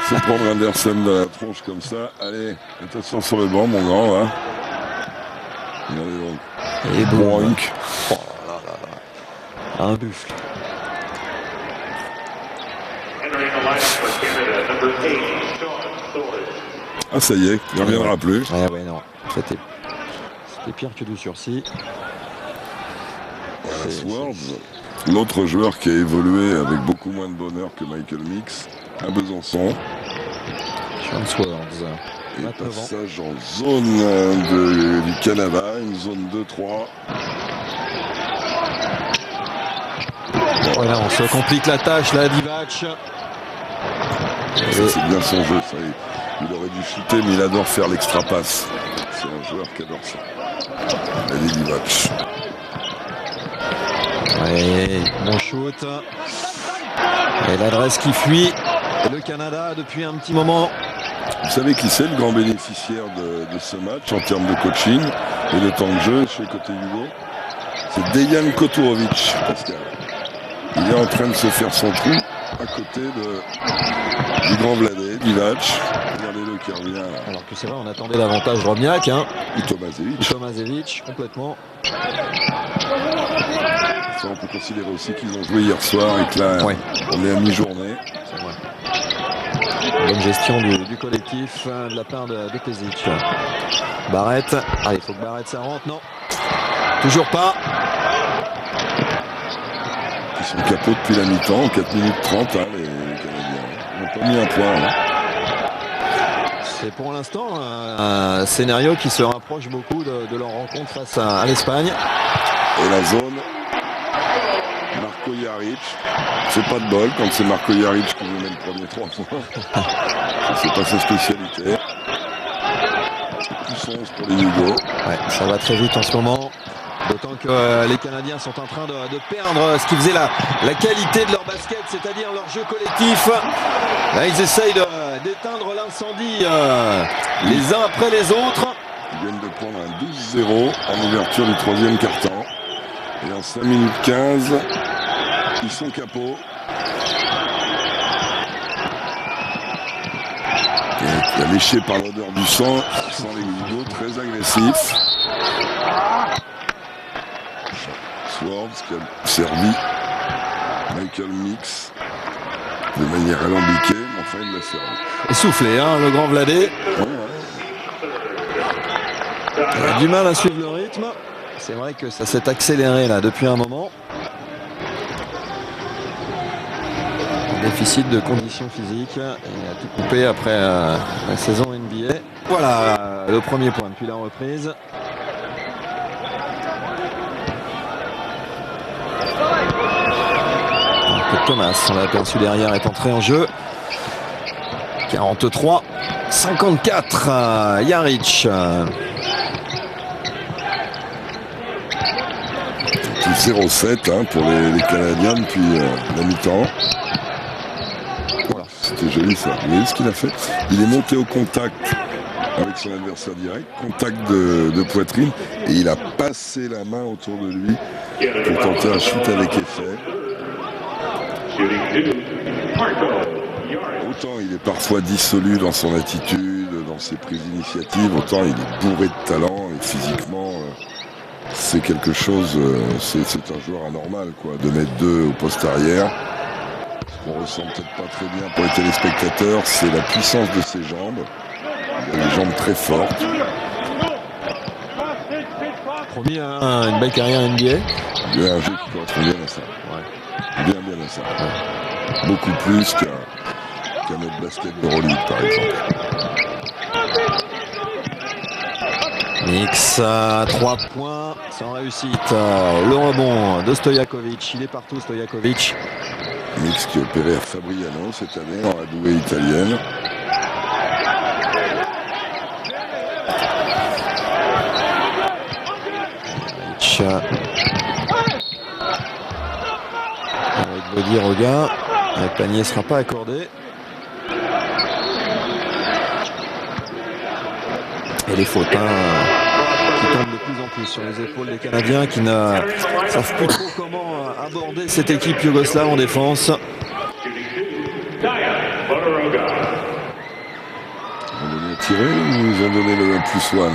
se prendre Anderson dans la tronche comme ça. Allez, attention sur le banc, mon grand. Hein. Regardez donc. Et bon. Oh là là là. Un buffle. Ah, ça y est, il ne reviendra plus. Ouais, non. C'était pire que du sursis. Voilà, Swords, l'autre joueur qui a évolué avec beaucoup moins de bonheur que Michael Mix, à Besançon. Sean Swords. Et passage en zone du Canada, une zone 2-3. Voilà, on se complique la tâche là, Divac. Ça, c'est bien son jeu. Ça. Il aurait dû shooter, mais il adore faire l'extra passe. C'est un joueur qui adore ça. Allez, Divac. Ouais, bon shoot. Et l'adresse qui fuit. Le Canada depuis un petit moment. Vous savez qui c'est le grand bénéficiaire de ce match en termes de coaching et de temps de jeu chez côté Hugo? C'est Dejan Koturovic, Pascal. Il est en train de se faire son trou à côté du grand Vladé, Divac. Regardez-le qui revient. Alors que c'est vrai, on attendait l'avantage Drobniak. Hein. Et Tomasevic, complètement. Ça, on peut considérer aussi qu'ils ont joué hier soir et que là, on est à mi-journée. C'est vrai. Bonne gestion du collectif de la part de Pezic. Barrett. Ah, il faut que Barrett ça rentre, non? Toujours pas. Ils sont capots depuis la mi-temps, 4 minutes 30, hein, les Canadiens. Ils n'ont pas mis un point. Hein. C'est pour l'instant un scénario qui se rapproche beaucoup de leur rencontre face à l'Espagne. Et la zone, Marko Jaric. C'est pas de bol quand c'est Marko Jaric qui vous met le premier 3 points. C'est pas sa spécialité. Plus 11 pour les Hugo. Ouais, ça va très vite en ce moment. D'autant que les Canadiens sont en train de perdre ce qui faisait la qualité de leur basket, c'est-à-dire leur jeu collectif. Là, ils essayent d'éteindre l'incendie les uns après les autres. Ils viennent de prendre un 12-0 en ouverture du troisième quart-temps. Et en 5 minutes 15, ils sont capots. Il a léché par l'odeur du sang, sans les Hugo, très agressif. Swords qui a servi Michael Mix de manière alambiquée, mais enfin il l'a servi. Essoufflé, hein, le grand Vladé. Il a du mal à suivre le rythme. C'est vrai que ça s'est accéléré là depuis un moment. Déficit de conditions physiques. Il a tout coupé après la saison NBA. Voilà le premier point depuis la reprise. Thomas, on l'a aperçu derrière, est entré en jeu. 43-54, Jaric. Tout 0-7 hein, pour les Canadiens depuis la mi-temps. Voilà, c'était joli ça. Vous voyez ce qu'il a fait? Il est monté au contact avec son adversaire direct, contact de poitrine, et il a passé la main autour de lui pour tenter un shoot avec effet. Autant il est parfois dissolu dans son attitude, dans ses prises d'initiative, autant il est bourré de talent et physiquement c'est quelque chose, c'est un joueur anormal quoi, de mettre 2 au poste arrière. Ce qu'on ressent peut-être pas très bien pour les téléspectateurs, c'est la puissance de ses jambes. Il a des jambes très fortes. Promis une belle carrière NBA. Il y a un jeu qui correspond bien à ça. Ouais. Bien à ça. Ouais. Beaucoup plus qu'un autre basket d'Euroleague, par exemple. Mix à 3 points, sans réussite. Le rebond de Stojakovic, il est partout Stojakovic. Mix qui opérait à Fabriano cette année en la douée italienne. Avec Bodiroga, le panier ne sera pas accordé. Et les fautes qui tombent de plus en plus sur les épaules des Canadiens qui ne savent plus trop comment aborder cette équipe yougoslave en défense. Ils ont donné un tiré ou ils ont donné le +1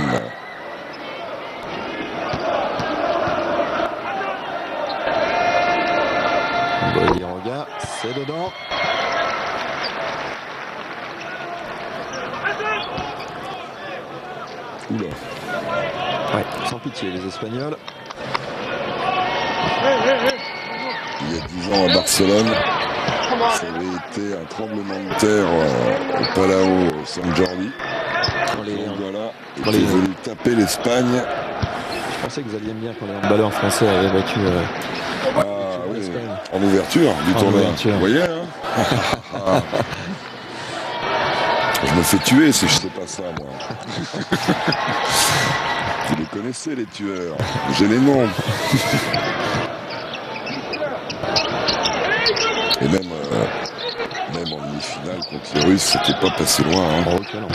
Bodiroga, c'est dedans. Oula. Ouais, sans pitié les Espagnols. Il y a 10 ans à Barcelone, ça avait été un tremblement de terre au Palau San Jordi. Voilà, qui est venu taper l'Espagne. Je pensais que vous alliez me dire quand les handballeurs français avaient battu oui, en ouverture du tournoi. Vous voyez, hein. Je me fais tuer si je sais pas ça, moi. Vous les connaissez, les tueurs. J'ai les noms. Et même en demi-finale contre les Russes, c'était pas passé loin. Hein. Oh, okay, non.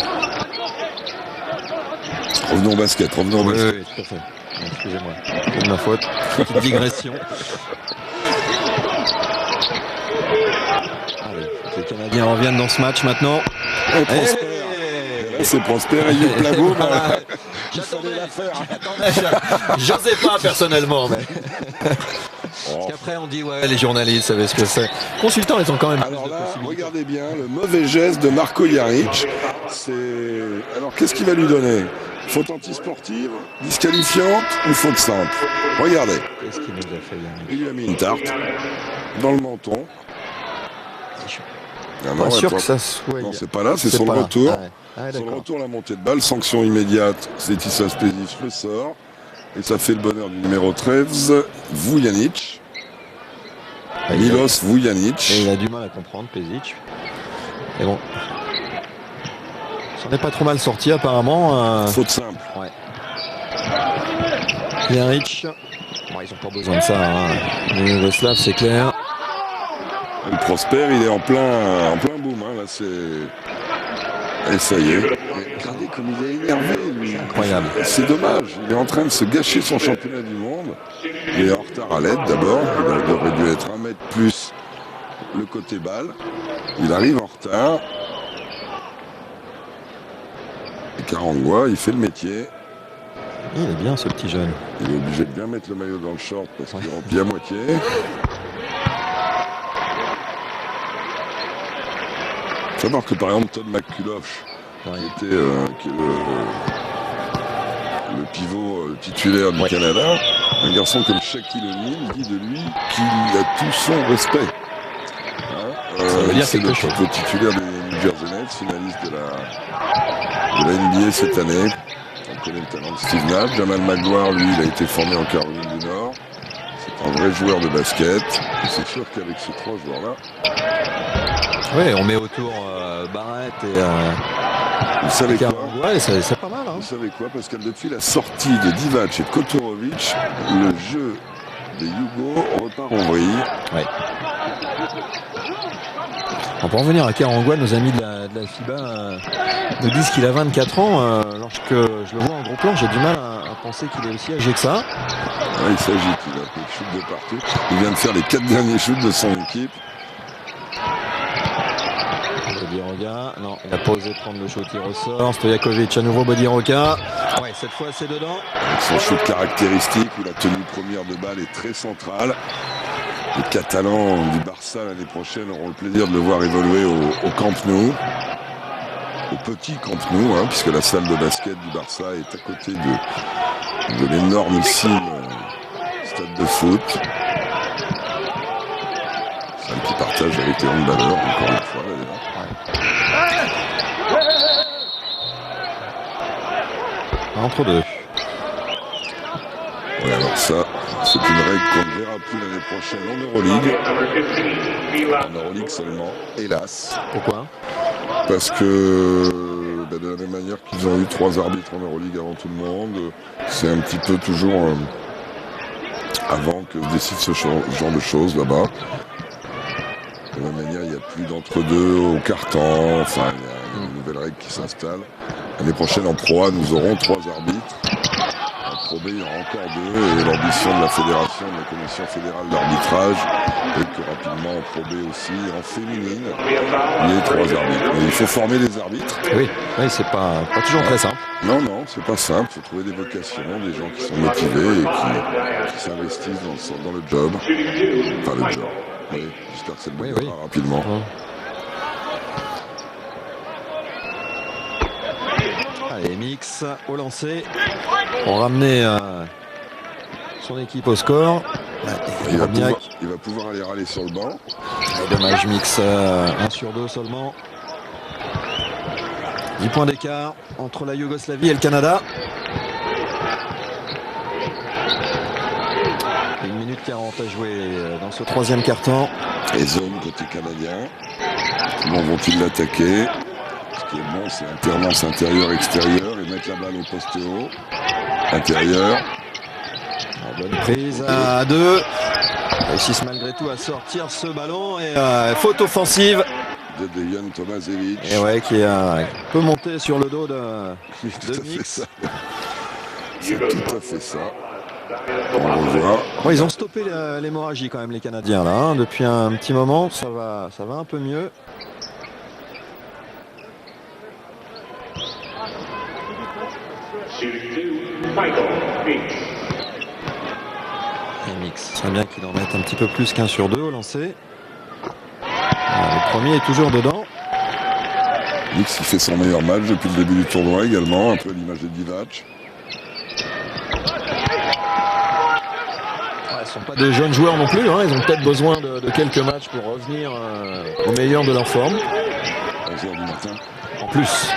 Revenons au basket, Oui, tout à fait. Excusez-moi, c'est de ma faute. Petite digression. Allez, les Canadiens reviennent dans ce match maintenant. C'est Prosper et Yves Plavo. J'attendais la faire. J'osais pas personnellement, mais. Parce qu'après on dit ouais les journalistes savaient ce que c'est. Consultants ils ont quand même. Alors là, regardez bien le mauvais geste de Marko Jaric. Alors qu'est-ce qu'il va lui donner? Faute antisportive, disqualifiante ou faute simple? Regardez. Qu'est-ce qu'il nous a fait Jaric? Il lui a mis une tarte dans le menton. Pas sûr que ça soit. Non, c'est pas là, c'est sur le retour. Ah, sur le retour, la montée de balle, sanction immédiate. Stetisas Pezic le sort. Et ça fait le bonheur du numéro 13, Vujanic. Milos Vujanic. Et il a du mal à comprendre, Pezic. Et bon. Ça n'est pas trop mal sorti apparemment. Faute simple. Ouais. Jaric. Bon, ils n'ont pas besoin de ça. Hein. Les Yougoslaves, c'est clair. Le Prosper, il est en plein boom. Hein. Là, c'est. Et ça y est. Regardez comme il est énervé, lui. Incroyable. C'est dommage. Il est en train de se gâcher son championnat du monde. Il est en retard à l'aide d'abord. Il aurait dû être 1 mètre plus le côté balle. Il arrive en retard. Et Karangwa, il fait le métier. Il est bien ce petit jeune. Il est obligé de bien mettre le maillot dans le short parce qu'il remplit à moitié. Il faut savoir que par exemple Todd McCulloch, qui est le pivot titulaire du Canada, un garçon comme Shaquille O'Neal dit de lui qu'il a tout son respect. Ça veut dire c'est quelque chose. Le titulaire des New Jersey Nets, finaliste de la NBA cette année. On connaît le talent de Steve Nash. Jamal Magloire, lui, il a été formé en Caroline du Nord. C'est un vrai joueur de basket. Et c'est sûr qu'avec ces 3 joueurs-là... Oui, on met autour Barrett et... Vous savez quoi? Ouais, c'est pas mal. Hein. Vous savez quoi? Parce que depuis la sortie de Divac et de Kotorovic, le jeu des Yougos repart en vrille. Ouais. On peut revenir à Karangwa, nos amis de la FIBA nous disent qu'il a 24 ans. Lorsque je le vois en gros plan, j'ai du mal à penser qu'il est aussi âgé que ça. Ouais, il s'agite, il a fait des shoots de partout. Il vient de faire les 4 derniers shoots de son équipe. Bodiroga, non, il a pas osé prendre le shoot, il ressort. Stojakovic à nouveau, Bodiroga. Ouais, cette fois c'est dedans. Avec son shoot caractéristique où la tenue première de balle est très centrale. Les Catalans du Barça l'année prochaine auront le plaisir de le voir évoluer au Camp Nou. Au petit Camp Nou, hein, puisque la salle de basket du Barça est à côté de l'énormissime stade de foot. l'apprentissage avec les handballeurs, encore une fois. Entre deux. Ouais, alors ça, c'est une règle qu'on ne verra plus l'année prochaine en Euroleague. En Euroleague seulement, hélas. Pourquoi? Parce que de la même manière qu'ils ont eu 3 arbitres en Euroleague avant tout le monde, c'est un petit peu toujours avant que se décide ce genre de choses là-bas. De la même manière, il n'y a plus d'entre-deux au carton, enfin, il y a une nouvelle règle qui s'installe. L'année prochaine en Pro A, nous aurons 3 arbitres. En Pro B, il y aura encore 2, et l'ambition de la fédération, de la commission fédérale d'arbitrage, est que rapidement en Pro B aussi, en féminine, il y ait 3 arbitres. Mais il faut former les arbitres. Oui, c'est pas toujours très simple. Non, c'est pas simple. Il faut trouver des vocations, des gens qui sont motivés et qui s'investissent dans le job. Enfin, le job. Oui, j'espère que ça le deviendra rapidement. Allez, Mix au lancer pour ramener son équipe au score. Il va pouvoir aller râler sur le banc. Dommage, Mix 1 sur 2 seulement. 10 points d'écart entre la Yougoslavie et le Canada. 1 minute 40 à jouer dans ce 3e quart-temps. Et zone côté canadien. Comment vont-ils l'attaquer? Ce qui est bon, c'est alternance intérieur-extérieur et mettre la balle au poste haut. Intérieur. Bonne prise à 2. Réussissent malgré tout à sortir ce ballon et faute offensive De Dejan Tomasevic. Et qui peut monter sur le dos de Mix. C'est tout à fait ça. On revoit. Ils ont stoppé l'hémorragie quand même, les Canadiens là. Depuis un petit moment, ça va un peu mieux. Et Mix, c'est bien qu'il en mette un petit peu plus qu'1 sur 2 au lancer. Le premier est toujours dedans. Mix qui fait son meilleur match depuis le début du tournoi également, un peu à l'image de Divac. Ce ne sont pas des jeunes joueurs non plus, ils ont peut-être besoin de quelques matchs pour revenir au meilleur de leur forme. 11h du matin. En plus.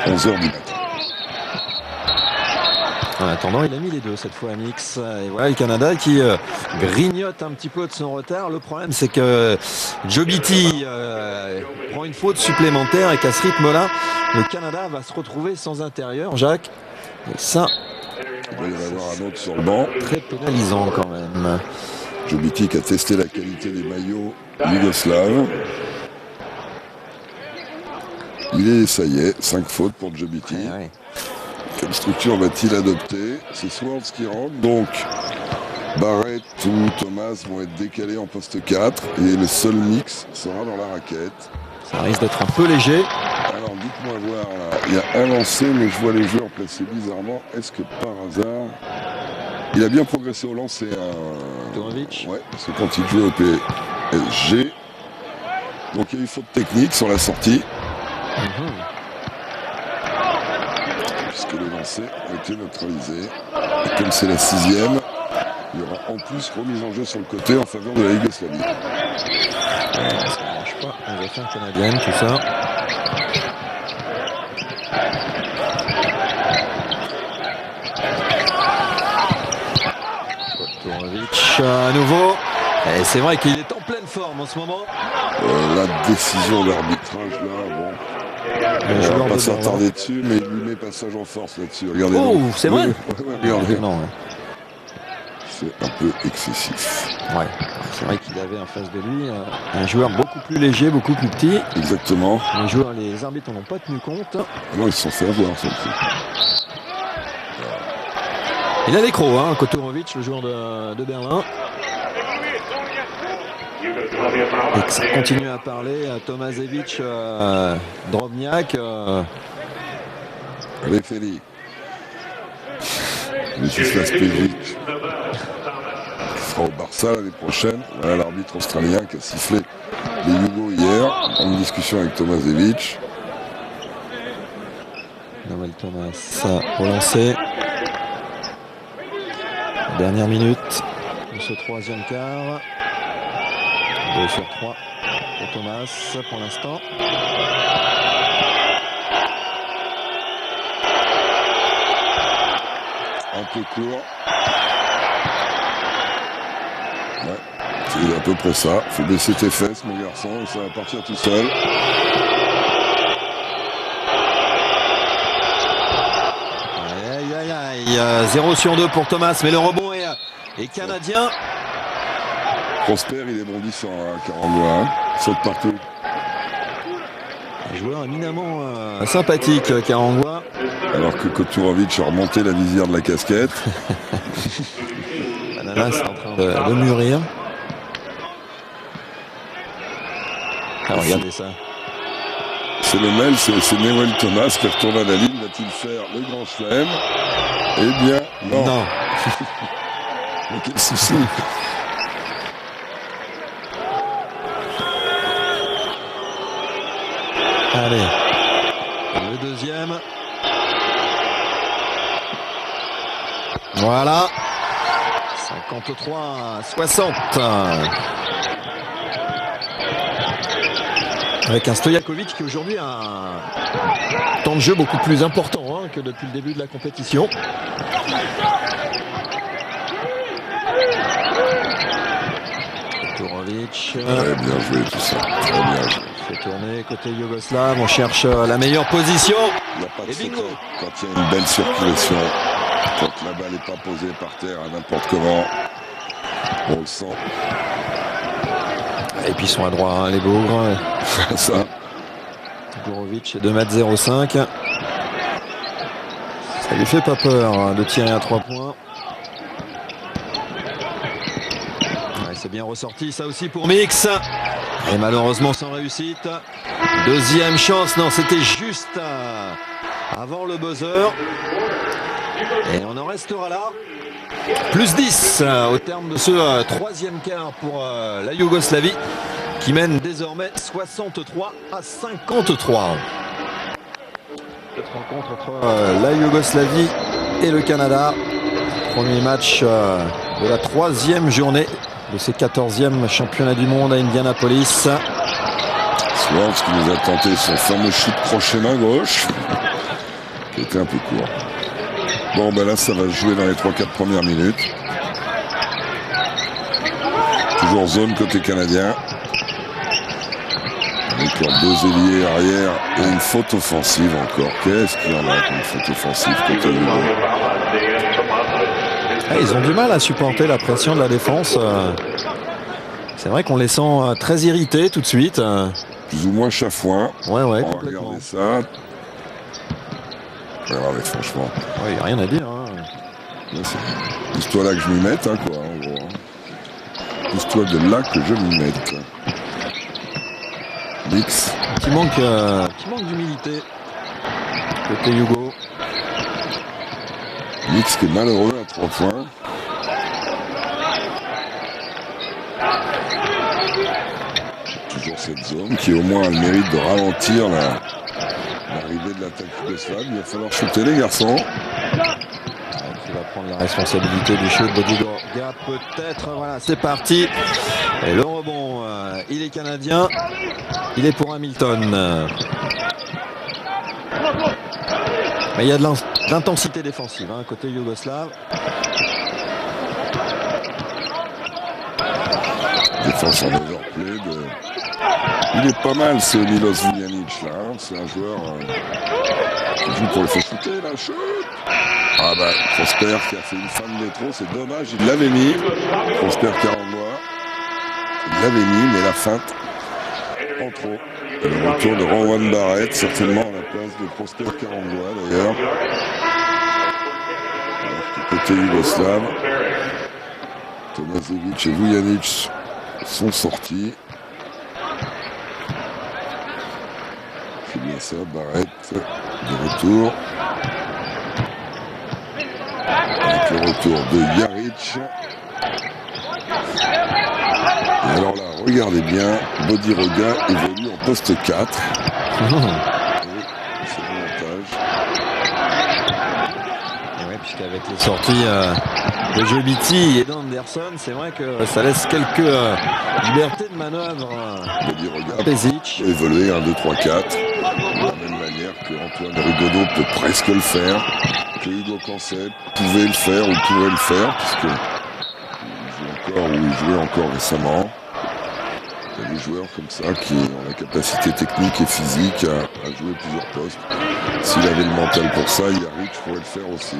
11h du matin. En attendant, il a mis les 2 cette fois à Mix. Et voilà le Canada qui grignote un petit peu de son retard. Le problème, c'est que Jobiti prend une faute supplémentaire et qu'à ce rythme-là, le Canada va se retrouver sans intérieur, Jacques. Et ça, il va y en avoir un autre sur le banc. Très pénalisant quand même. Jobiti qui a testé la qualité des maillots yougoslaves. Ça y est, 5 fautes pour Jobiti. Quelle structure va-t-il adopter? C'est Swords qui rentre, donc Barrett ou Thomas vont être décalés en poste 4 et le seul Mix sera dans la raquette. Ça risque d'être un peu léger. Alors dites-moi voir là, il y a un lancé mais je vois les joueurs placés bizarrement. Est-ce que par hasard, il a bien progressé au lancer Tomovic? Ouais, parce que quand il jouait au PSG, donc il y a eu faute technique sur la sortie. Puisque le lancer a été neutralisé. Et comme c'est la 6e, il y aura en plus remise en jeu sur le côté en faveur de la Yougoslavie. Ça ne marche pas, on va faire canadienne, tout ça. Tomovic à nouveau. Et c'est vrai qu'il est en pleine forme en ce moment. La décision d'arbitrage là, bon. On va pas s'attarder dessus, mais il lui met passage en force là-dessus. Regardez. Oh, c'est vrai. Regardez. C'est un peu excessif. Ouais, c'est vrai qu'il avait en face de lui un joueur beaucoup plus léger, beaucoup plus petit. Exactement. Les arbitres n'en ont pas tenu compte. Non, ils se sont fait avoir, ça. Il a les crocs, Kotorovic, le joueur de Berlin. Et que ça continue à parler à Tomasevic, Drobniak. Allez, Feli. Miroslav Pejic sera au Barça l'année prochaine. Voilà l'arbitre australien qui a sifflé les Yougos hier en discussion avec Tomasevic. Noël Thomas au lancer. Dernière minute de ce 3e quart. 2 sur 3 pour Thomas pour l'instant. Un peu court. Ouais, c'est à peu près ça. Faut baisser tes fesses, mon garçon, et ça va partir tout seul. Aïe, aïe, aïe. 0 sur 2 pour Thomas, mais le rebond est canadien. Prosper, il est bondissant, hein, Karangwa, hein. Saute partout. Un joueur éminemment sympathique, Karangwa. Alors que Koturovic a remonté la visière de la casquette. Bananas est en train de mûrir. Ah, regardez ça. C'est le mail, c'est Newell Thomas qui retourne à la ligne. Va-t-il faire le grand chelem? Eh bien, non. Mais quel souci. Allez. Le deuxième. Voilà. 53-60. Avec un Stojakovic qui aujourd'hui a un temps de jeu beaucoup plus important que depuis le début de la compétition. Koturovic. Ouais, bien joué tout ça. Très bien joué. Fait tourner côté yougoslave. On cherche la meilleure position. Il n'y a pas de secret. Quand il y a une belle circulation, quand la balle n'est pas posée par terre à n'importe comment, on le sent. Et puis ils sont à droite, les bougres. Ça. Gorovic, 2,05 m. Ça lui fait pas peur de tirer à 3 points. Ouais, c'est bien ressorti, ça aussi pour Mix. Et malheureusement sans réussite. Deuxième chance, non, c'était juste avant le buzzer. Et on en restera là. Plus 10 au terme de ce troisième quart pour la Yougoslavie qui mène désormais 63-53. Cette rencontre entre la Yougoslavie et le Canada. Premier match de la troisième journée de ces 14e championnats du monde à Indianapolis. Swartz qui nous a tenté son fameux shoot crochet main gauche, qui était un peu court. Bon, ben là, ça va se jouer dans les 3-4 premières minutes. Toujours zone côté canadien. Avec leurs deux ailiers arrière et une faute offensive encore. Qu'est-ce qu'il y en a comme faute offensive côté Hugo? Ils ont du mal à supporter la pression de la défense. C'est vrai qu'on les sent très irrités tout de suite. Plus ou moins chafouin. Ouais, On va complètement. regarder ça. Regardez, franchement. Il n'y a rien à dire. Pousse-toi là que je m'y mette, hein, quoi, en gros. Pousse-toi de là que je m'y mette. Mix. Qui manque d'humilité. Côté Hugo. Mix qui est malheureux à 3 points. Toujours cette zone qui au moins a le mérite de ralentir l'arrivée de l'attaque yougoslave. Il va falloir shooter les garçons. Qui va prendre la responsabilité du shoot. Bodiroga peut-être. Voilà, c'est parti. Et le rebond, il est canadien. Il est pour Hamilton. Mais il y a de l'intensité défensive côté yougoslave. Défense en overplay. Il est pas mal ce Milos Vujanic là. C'est un joueur qui joue pour le faire shooter là. Shoot. Ah bah Prosper qui a fait une fin de métro, c'est dommage, il l'avait mis. Prosper Karangwa. Il l'avait mis, mais la feinte en trop. Et le retour de Rowan Barrett, certainement à la place de Prosper Karangwa d'ailleurs. Alors que côté yougoslave, Tomasevic et Vujanic sont sortis. C'est bien ça, Barrett de retour. Avec le retour de Jaric. Et alors là, regardez bien, Bodiroga évolue en poste 4. Et c'est le montage. puisqu'avec les sorties de Joe Beatty et d'Anderson, c'est vrai que ça laisse quelques libertés de manœuvre à Pešić. Évoluer 1, 2, 3, 4. De la même manière que Antoine Rigaudot peut presque le faire, que Hugo Cancel pouvait le faire ou pourrait le faire, puisque il jouait encore récemment. Il y a des joueurs comme ça qui ont la capacité technique et physique à jouer plusieurs postes. S'il avait le mental pour ça, Jaric pourrait le faire aussi.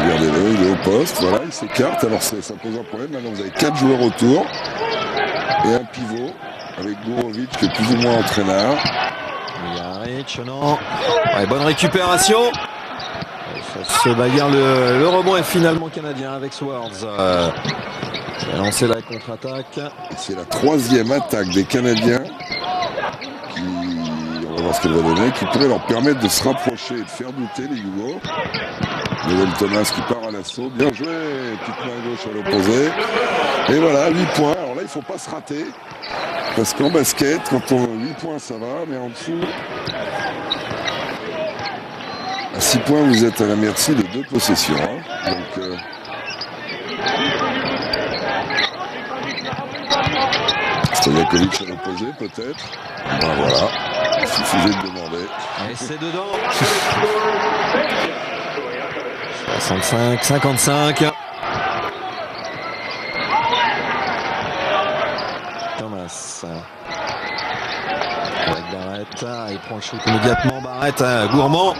Regardez-le, il est au poste, voilà, il s'écarte. Alors ça pose un problème. Maintenant, vous avez 4 joueurs autour et un pivot avec Gourovic qui est plus ou moins entraîneur. Jaric, non. Ouais, bonne récupération. Ça se bagarre, le rebond est finalement canadien avec Swords. Il a lancé la contre-attaque. C'est la 3e attaque des Canadiens qui, on va voir ce qu'elle va donner, qui pourrait leur permettre de se rapprocher et de faire douter les Yougos. Neville Thomas qui part à l'assaut. Bien joué, petite main gauche à l'opposé. Et voilà, 8 points. Alors là, il ne faut pas se rater. Parce qu'en basket, quand on 8 points, ça va, mais en dessous, à 6 points, vous êtes à la merci de 2 possessions. Hein. Donc, Stojakovic à l'opposé, peut-être. Ben voilà, il suffisait de demander. Et c'est dedans. 65, 55. Thomas. Avec Barrett, il prend le shoot immédiatement. Barrett, gourmand.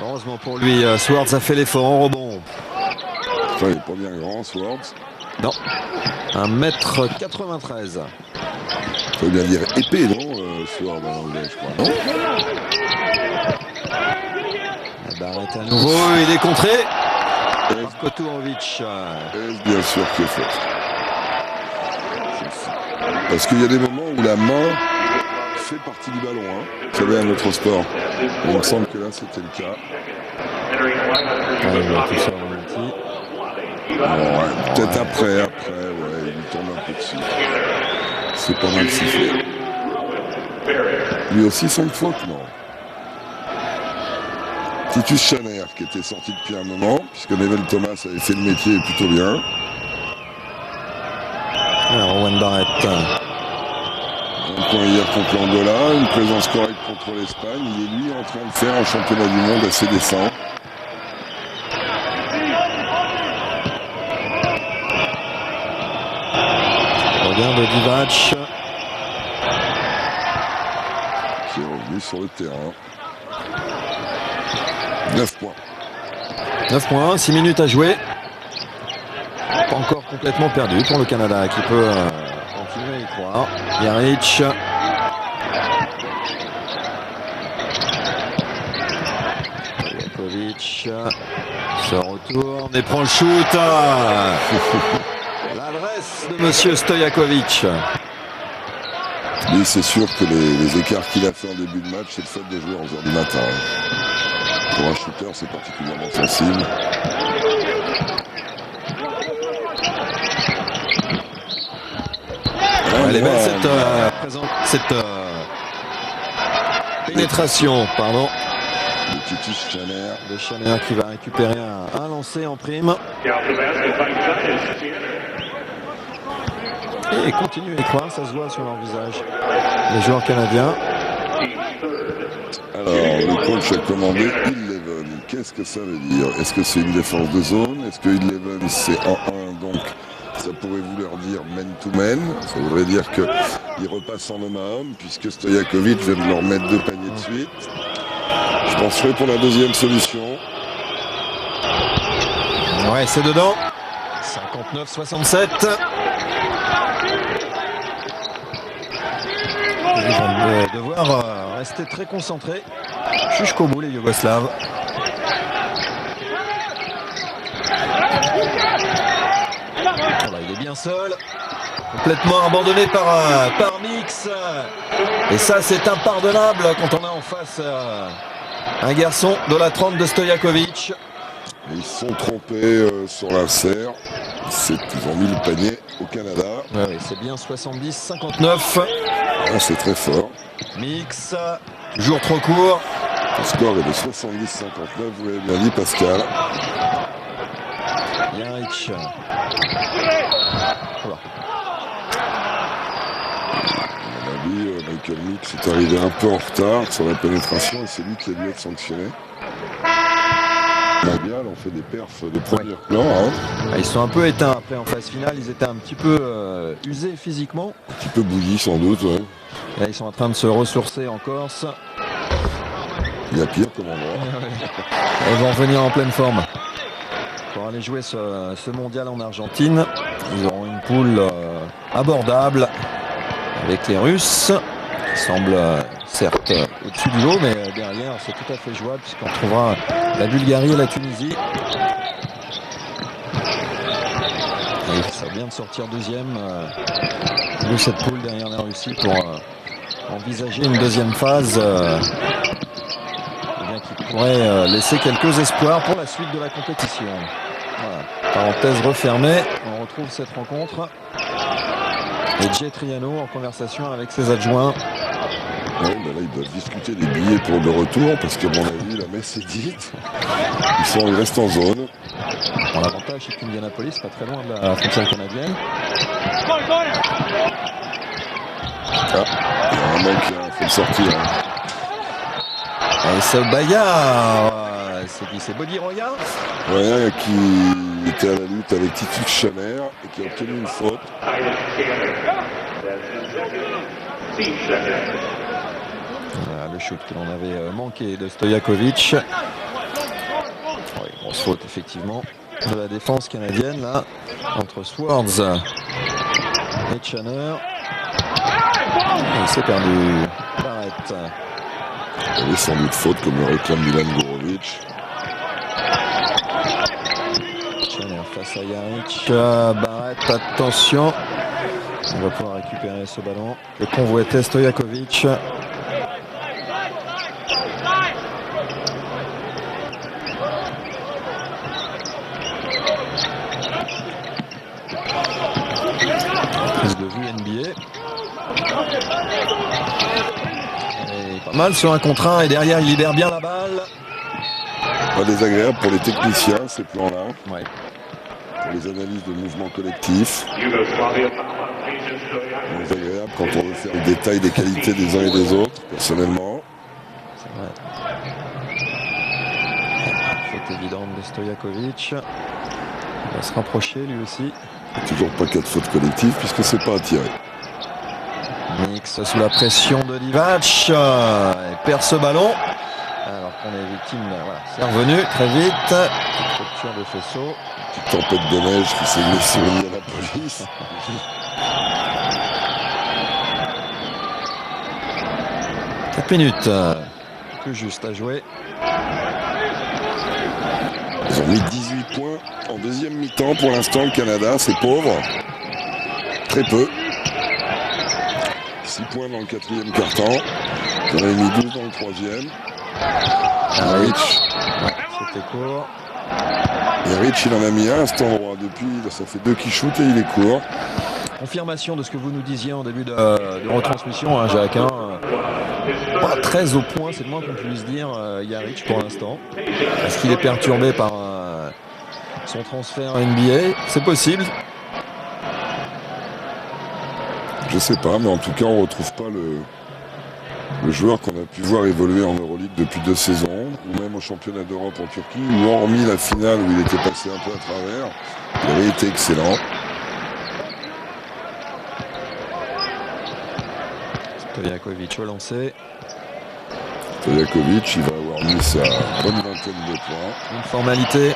Heureusement pour lui, Swords a fait l'effort en rebond. Enfin, il n'est pas bien grand, Swords. Non. 1m93. Ça veut bien dire épée, non, Swords en anglais, je crois, non? Barrett à nouveau, il est contré. Par Koturovic. Bien sûr qu'il est fort. Parce qu'il y a des moments où la main fait partie du ballon. Hein. Vous savez, un autre sport. Il me semble que là, c'était le cas. Tout ça ouais, peut-être après, ouais, il lui tombe un peu dessus. C'est pas mal sifflé. Lui aussi 5 fautes, non? Titus Chaner qui était sorti depuis un moment, puisque Neville Thomas avait fait le métier plutôt bien. Alors Owen Barrett. Un point hier contre l'Angola, une présence correcte contre l'Espagne. Il est lui en train de faire un championnat du monde assez décent. Regarde Divac. Qui est revenu sur le terrain. 9 points. 9 points, 6 minutes à jouer. Pas encore complètement perdu pour le Canada qui peut continuer à y croire. Jaric. Stojakovic se retourne et prend le shoot. L'adresse de monsieur Stojakovic. Oui, c'est sûr que les écarts qu'il a fait en début de match, c'est le fait de jouer à 11h du matin. Pour un shooter, c'est particulièrement sensible. Elle est belle cette pénétration, pardon. De Titus Chaner. De Chaner qui va récupérer un lancer en prime. Et continue à y croire, ça se voit sur leur visage. Les joueurs canadiens. Alors, le coach a commandé 11. Qu'est-ce que ça veut dire? Est-ce que c'est une défense de zone? Est-ce que 11 c'est en 1, donc ça pourrait vouloir dire man-to-man? Ça voudrait dire qu'il repasse en homme à homme, puisque Stojakovic vient de leur mettre 2 paniers de suite. Je penserais pour la deuxième solution. Ouais, c'est dedans. 59-67. Ils vont devoir rester très concentrés jusqu'au bout, les Yougoslaves. Voilà, il est bien seul. Complètement abandonné par Mix. Et ça, c'est impardonnable quand on a en face un garçon de la trempe de Stojakovic. Ils se sont trompés sur l'insert. Ils ont mis le panier au Canada. Ouais, c'est bien 70-59. Ah, c'est très fort. Mix Toujours trop court. Le score est de 70-59, vous l'avez bien dit Pascal. Jaric. Voilà. À mon avis, Michael Mix est arrivé un peu en retard sur la pénétration et c'est lui qui a dû être sanctionné. Mondial, on fait des perfs de premier plan. Hein. Ils sont un peu éteints après en phase finale, ils étaient un petit peu usés physiquement. Un petit peu bouillis sans doute. Ouais. Là, ils sont en train de se ressourcer en Corse. Il y a pire comme endroit. Ils vont revenir en pleine forme pour aller jouer ce mondial en Argentine. Ils auront une poule abordable avec les Russes qui semblent certes au-dessus du lot, mais derrière c'est tout à fait jouable puisqu'on retrouvera la Bulgarie et la Tunisie. Et ça vient de sortir deuxième de cette poule derrière la Russie pour envisager une deuxième phase qui pourrait laisser quelques espoirs pour la suite de la compétition. Voilà. Parenthèse refermée, on retrouve cette rencontre. Et Jay Triano en conversation avec ses adjoints. Ouais, là, ils doivent discuter des billets pour le retour parce qu'à mon avis, la messe est dite. Ils restent en zone. Bon, l'avantage, c'est qu'Indianapolis, pas très loin de la frontière canadienne. Ah, il y a un mec qui a fait le sortir. Hein. Et ce bagarre, c'est qui? C'est Body Roya? Ouais, qui était à la lutte avec Titus Chaner et qui a obtenu une faute. Voilà, le shoot que l'on avait manqué de Stojakovic. Oui, grosse faute effectivement de la défense canadienne là, entre Swords et Chaner. Il s'est perdu. Barrett. Il y avait sans doute faute comme le réclame Milan Gorovic. Chaner face à Jaric. Barrett, attention. On va pouvoir récupérer ce ballon que convoitait Stojakovic. Prise de vue NBA. Et pas mal sur un contre 1 et derrière il libère bien la balle. Pas désagréable pour les techniciens ces plans-là. Ouais. Pour les analyses de mouvements collectifs. Désagréable quand on veut faire le détail des qualités des uns et des autres, personnellement. C'est vrai. Faute évidente de Stojakovic. Il va se rapprocher lui aussi. Toujours pas cas de faute collective puisque c'est pas à tirer. Mix sous la pression de Divac. Il perd ce ballon. Alors qu'on est victime, voilà, c'est revenu très vite. Petite rupture de faisceau. Petite tempête de neige qui s'est glissée au milieu de la police. Quatre minutes. Tout juste à jouer. Ils ont mis 18 points en deuxième mi-temps pour l'instant. Le Canada, c'est pauvre. Très peu. 6 points dans le quatrième quart-temps. Ils en avaient mis 12 dans le troisième. Jaric. Ouais, c'était court. Jaric, il en a mis un à cet endroit. Depuis, ça fait 2 qui shootent et il est court. Confirmation de ce que vous nous disiez en début de retransmission, hein, Jacques. Pas très au point, c'est le moins qu'on puisse dire, Jaric pour l'instant. Est-ce qu'il est perturbé par son transfert NBA? C'est possible. Je sais pas, mais en tout cas, on retrouve pas le joueur qu'on a pu voir évoluer en Euroleague depuis 2 saisons, ou même au championnat d'Europe en Turquie, où hormis la finale où il était passé un peu à travers, il avait été excellent. Stojakovic au lancer. Stojakovic, il va avoir mis sa bonne vingtaine de points. Une formalité.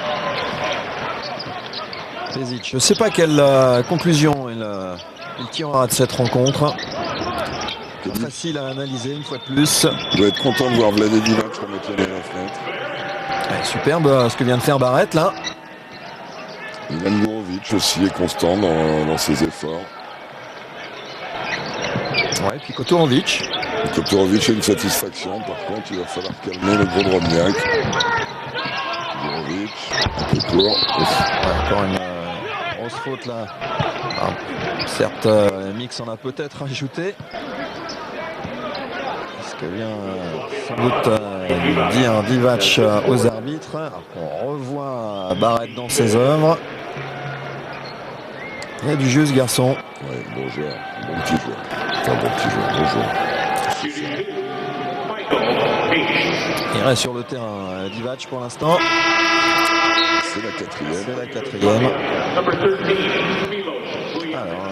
Pezic. Je ne sais pas quelle conclusion il tirera de cette rencontre. Pas facile à analyser une fois de plus. Il doit être content de voir Vlade Divac remettre la main à la fenêtre. Ouais, superbe ce que vient de faire Barrett là. Milan Gorovic aussi est constant dans ses efforts. Ouais, puis Kotorovic. Kotorovic a une satisfaction, par contre il va falloir calmer le gros Drobniak. Gorovic, un peu court. Ouais, encore une grosse faute là. Alors, certes, Mix en a peut-être ajouté. Est-ce que vient sans doute dire Divac aux arbitres. On revoit Barrett dans ses œuvres. Il y a du jeu, ce garçon. Ouais, bon joueur, bon petit joueur. Enfin, bon petit joueur, bon joueur. Il reste sur le terrain, Divac pour l'instant. C'est la quatrième. C'est la quatrième. Alors,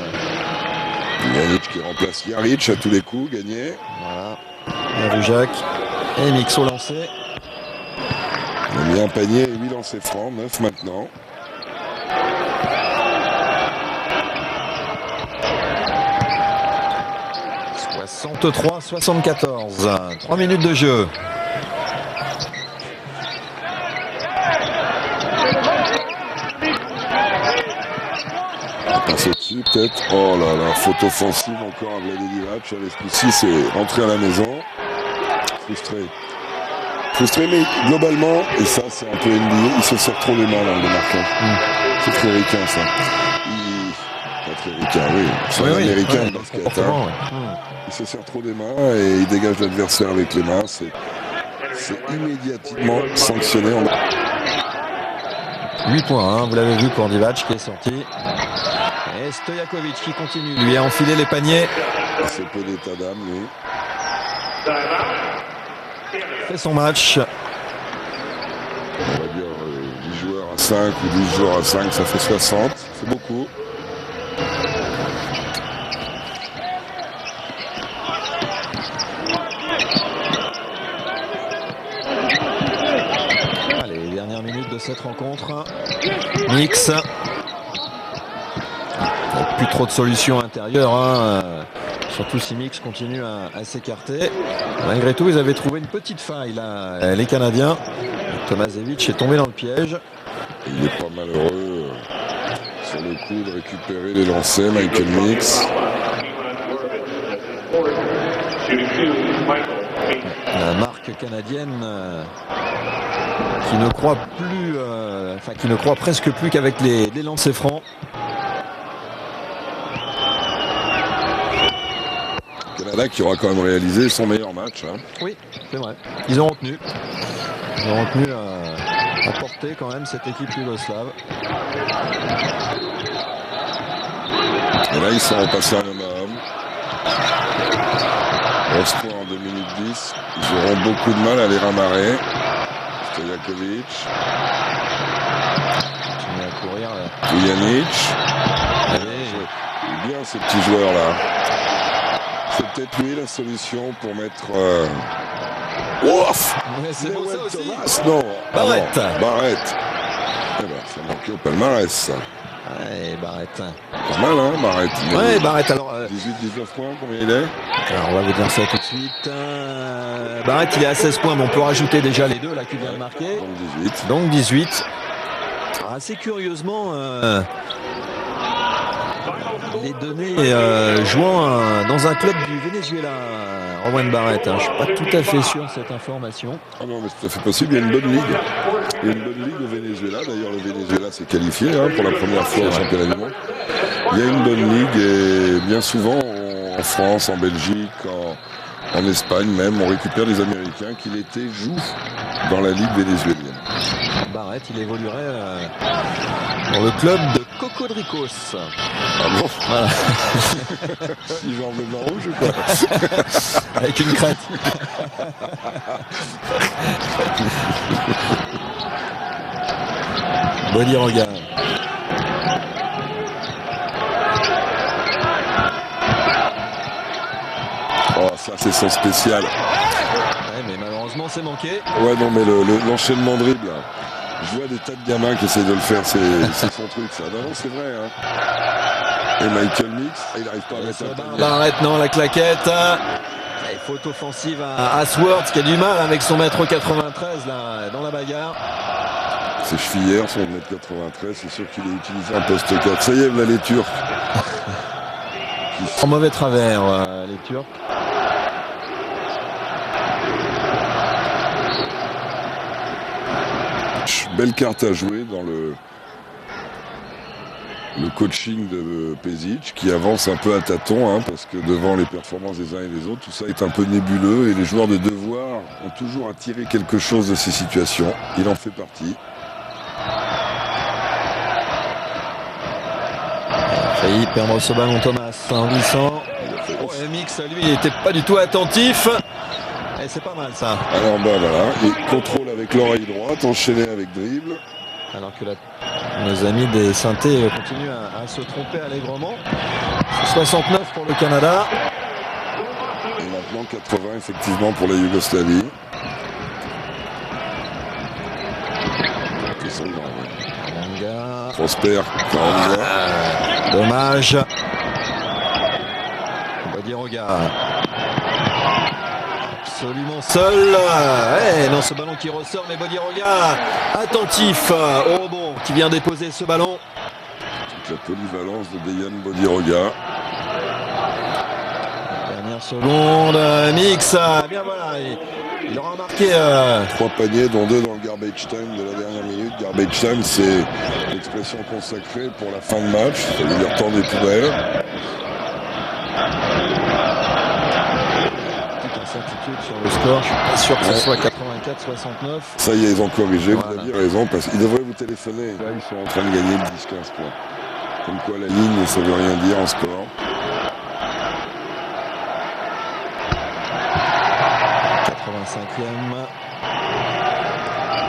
Janic qui remplace Jaric à tous les coups, gagné. voilà. Marujac et Mix au lancer. On a mis un panier et 8 lancers francs, 9 maintenant. « 63-74. 3 minutes de jeu. Passe au-dessus peut-être. Oh là là, faute offensive encore à Vlade Divac. Allez, ce coup-ci, c'est rentré à la maison. Frustré. Frustré, mais globalement, et ça c'est un peu NBA, il se sert trop les mains dans le démarquage. C'est très ricain ça. Pas très ricain, oui. C'est un américain dans ce basket. Il se sert trop des mains et il dégage l'adversaire avec les mains. C'est immédiatement sanctionné. 8 points, hein, vous l'avez vu pour Divac qui est sorti. Et Stojakovic qui continue, lui a enfilé les paniers. C'est peu d'état d'âme, lui. Fait son match. On va dire 10 joueurs à 5 ou 12 joueurs à 5, ça fait 60. C'est beaucoup. Allez, dernière minute de cette rencontre. Mix. Plus trop de solutions intérieures, hein. Surtout si Mix continue à s'écarter. Malgré tout, ils avaient trouvé une petite faille, là, les Canadiens. Tomasevic est tombé dans le piège. Il n'est pas malheureux sur le coup de récupérer les lancers, Michael Mix. La marque canadienne qui ne croit plus, qui ne croit presque plus qu'avec les lancers francs. Canada qui aura quand même réalisé son meilleur match. Hein. Oui, c'est vrai. Ils ont retenu. Ils ont retenu à porter quand même cette équipe yougoslave. Et là, ils sont repassés en homme à homme. 11 points en 2 minutes 10. Ils auront beaucoup de mal à les ramarrer. Stojakovic. Continue à courir. Vujanic. Allez. Bien ces petits joueurs-là. C'est peut-être lui la solution pour mettre... Ouf! Ouais, c'est bon ça aussi. Thomas, non. Barrett. Ah non. Barrett. Eh ben, ça manquait au palmarès, ça. Ouais, Barrett. Pas mal, hein, Barrett. Ouais, Barrett, alors... 18-19 points, combien il est? Alors, on va vous dire ça tout de suite. Barrett, il est à 16 points, mais on peut rajouter déjà les deux, là, qu'il vient de marquer. Donc 18. Donc 18. Alors, assez curieusement... les données jouant dans un club du Venezuela, Rowan Barrett. Hein. Je ne suis pas tout à fait sûr de cette information. Ah non, mais c'est tout à fait possible. Il y a une bonne ligue. Il y a une bonne ligue au Venezuela. D'ailleurs, le Venezuela s'est qualifié pour la première fois au championnat du monde. Il y a une bonne ligue et bien souvent en France, en Belgique, en Espagne même, on récupère des Américains qui l'été jouent dans la ligue vénézuélienne. Barrett, il évoluerait dans le club de Cocodricos. Ah bon? Voilà. Il joue en bleu blanc rouge ou quoi? Avec une crête. Body regard. Oh, ça c'est son spécial. Ouais, mais malheureusement c'est manqué. Ouais, non, mais l'enchaînement de dribble, là. Je vois des tas de gamins qui essaient de le faire, c'est son truc ça. Non, c'est vrai. Hein. Et Michael Mix, il n'arrive pas à mettre un panier. Barrett, non, la claquette. Et faute offensive à Asworth qui a du mal avec son mètre 93 là, dans la bagarre. Ses chevillières sont de mètre 93, c'est sûr qu'il a utilisé un poste 4. Ça y est, là les Turcs. En mauvais travers, les Turcs. Belle carte à jouer dans le coaching de Pešić qui avance un peu à tâtons, hein, parce que devant les performances des uns et des autres, tout ça est un peu nébuleux et les joueurs de devoir ont toujours à tirer quelque chose de ces situations. Il en fait partie. Il a failli perdre ce ballon Thomas en glissant. Mix, lui, il n'était pas du tout attentif. Et c'est pas mal ça. Alors bah voilà, il contrôle avec l'oreille droite, enchaîné avec dribble. Alors que nos amis des synthés continuent à se tromper allègrement. C'est 69 pour le Canada. Et maintenant 80 effectivement pour la Yougoslavie. Manga. Prosper. Dommage. Bodiroga. Absolument seul. Non, ce ballon qui ressort, mais Bodiroga attentif au rebond qui vient déposer ce ballon. Toute la polyvalence de Dejan Bodiroga. Dernière seconde, Mix. Bien voilà, il aura marqué 3 paniers, dont 2 dans le garbage time de la dernière minute. Garbage time, c'est l'expression consacrée pour la fin de match. Ça veut dire temps des poubelles. Incertitude sur le score, je suis pas sûr que ce soit 84-69. Ça y est, ils ont corrigé, voilà. Vous aviez raison, parce qu'ils devraient vous téléphoner. Là, ils sont en train de gagner le 10-15 points. Comme quoi la ligne, ça veut rien dire en sport. 85e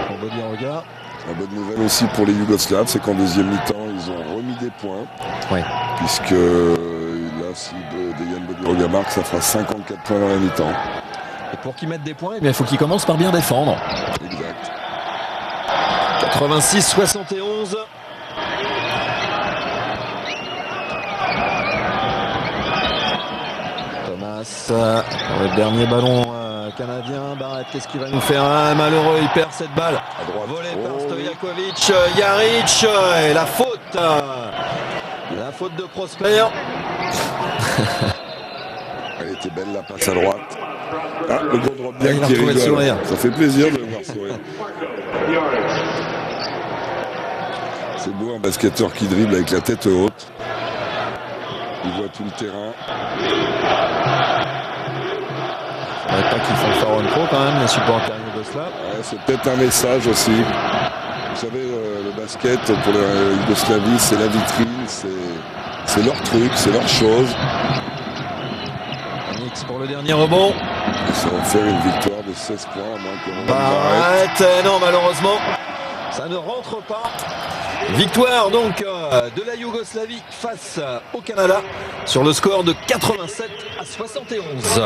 pour Bodiroga. La bonne nouvelle aussi pour les Yougoslaves, c'est qu'en deuxième mi-temps, ils ont remis des points. Oui. Puisque là, si Dejan Bodiroga marque, ça fera 54 points dans la mi-temps. Et pour qu'ils mettent des points, il faut qu'ils commencent par bien défendre. Exact. 86-71. Thomas, le dernier ballon canadien. Barrett, qu'est-ce qu'il va nous faire? Malheureux, il perd cette balle. À droite. Volé par Stojakovic. Jaric. Et la faute. La faute de Prosper. Elle était belle la passe à droite. Ah, le gros drop bien qui le sourire. Ça fait plaisir de le voir sourire. C'est beau un basketteur qui dribble avec la tête haute. Il voit tout le terrain. Il ne faudrait pas qu'ils font le Faron Pro quand même, les supporters yougoslaves. Ouais, c'est peut-être un message aussi. Vous savez, le basket pour la Yougoslavie, c'est la vitrine, c'est leur truc, c'est leur chose. Mix pour le dernier rebond. Ça va faire une victoire de 16 points, à moins que Barrett, non, malheureusement, ça ne rentre pas. Victoire donc de la Yougoslavie face au Canada sur le score de 87-71.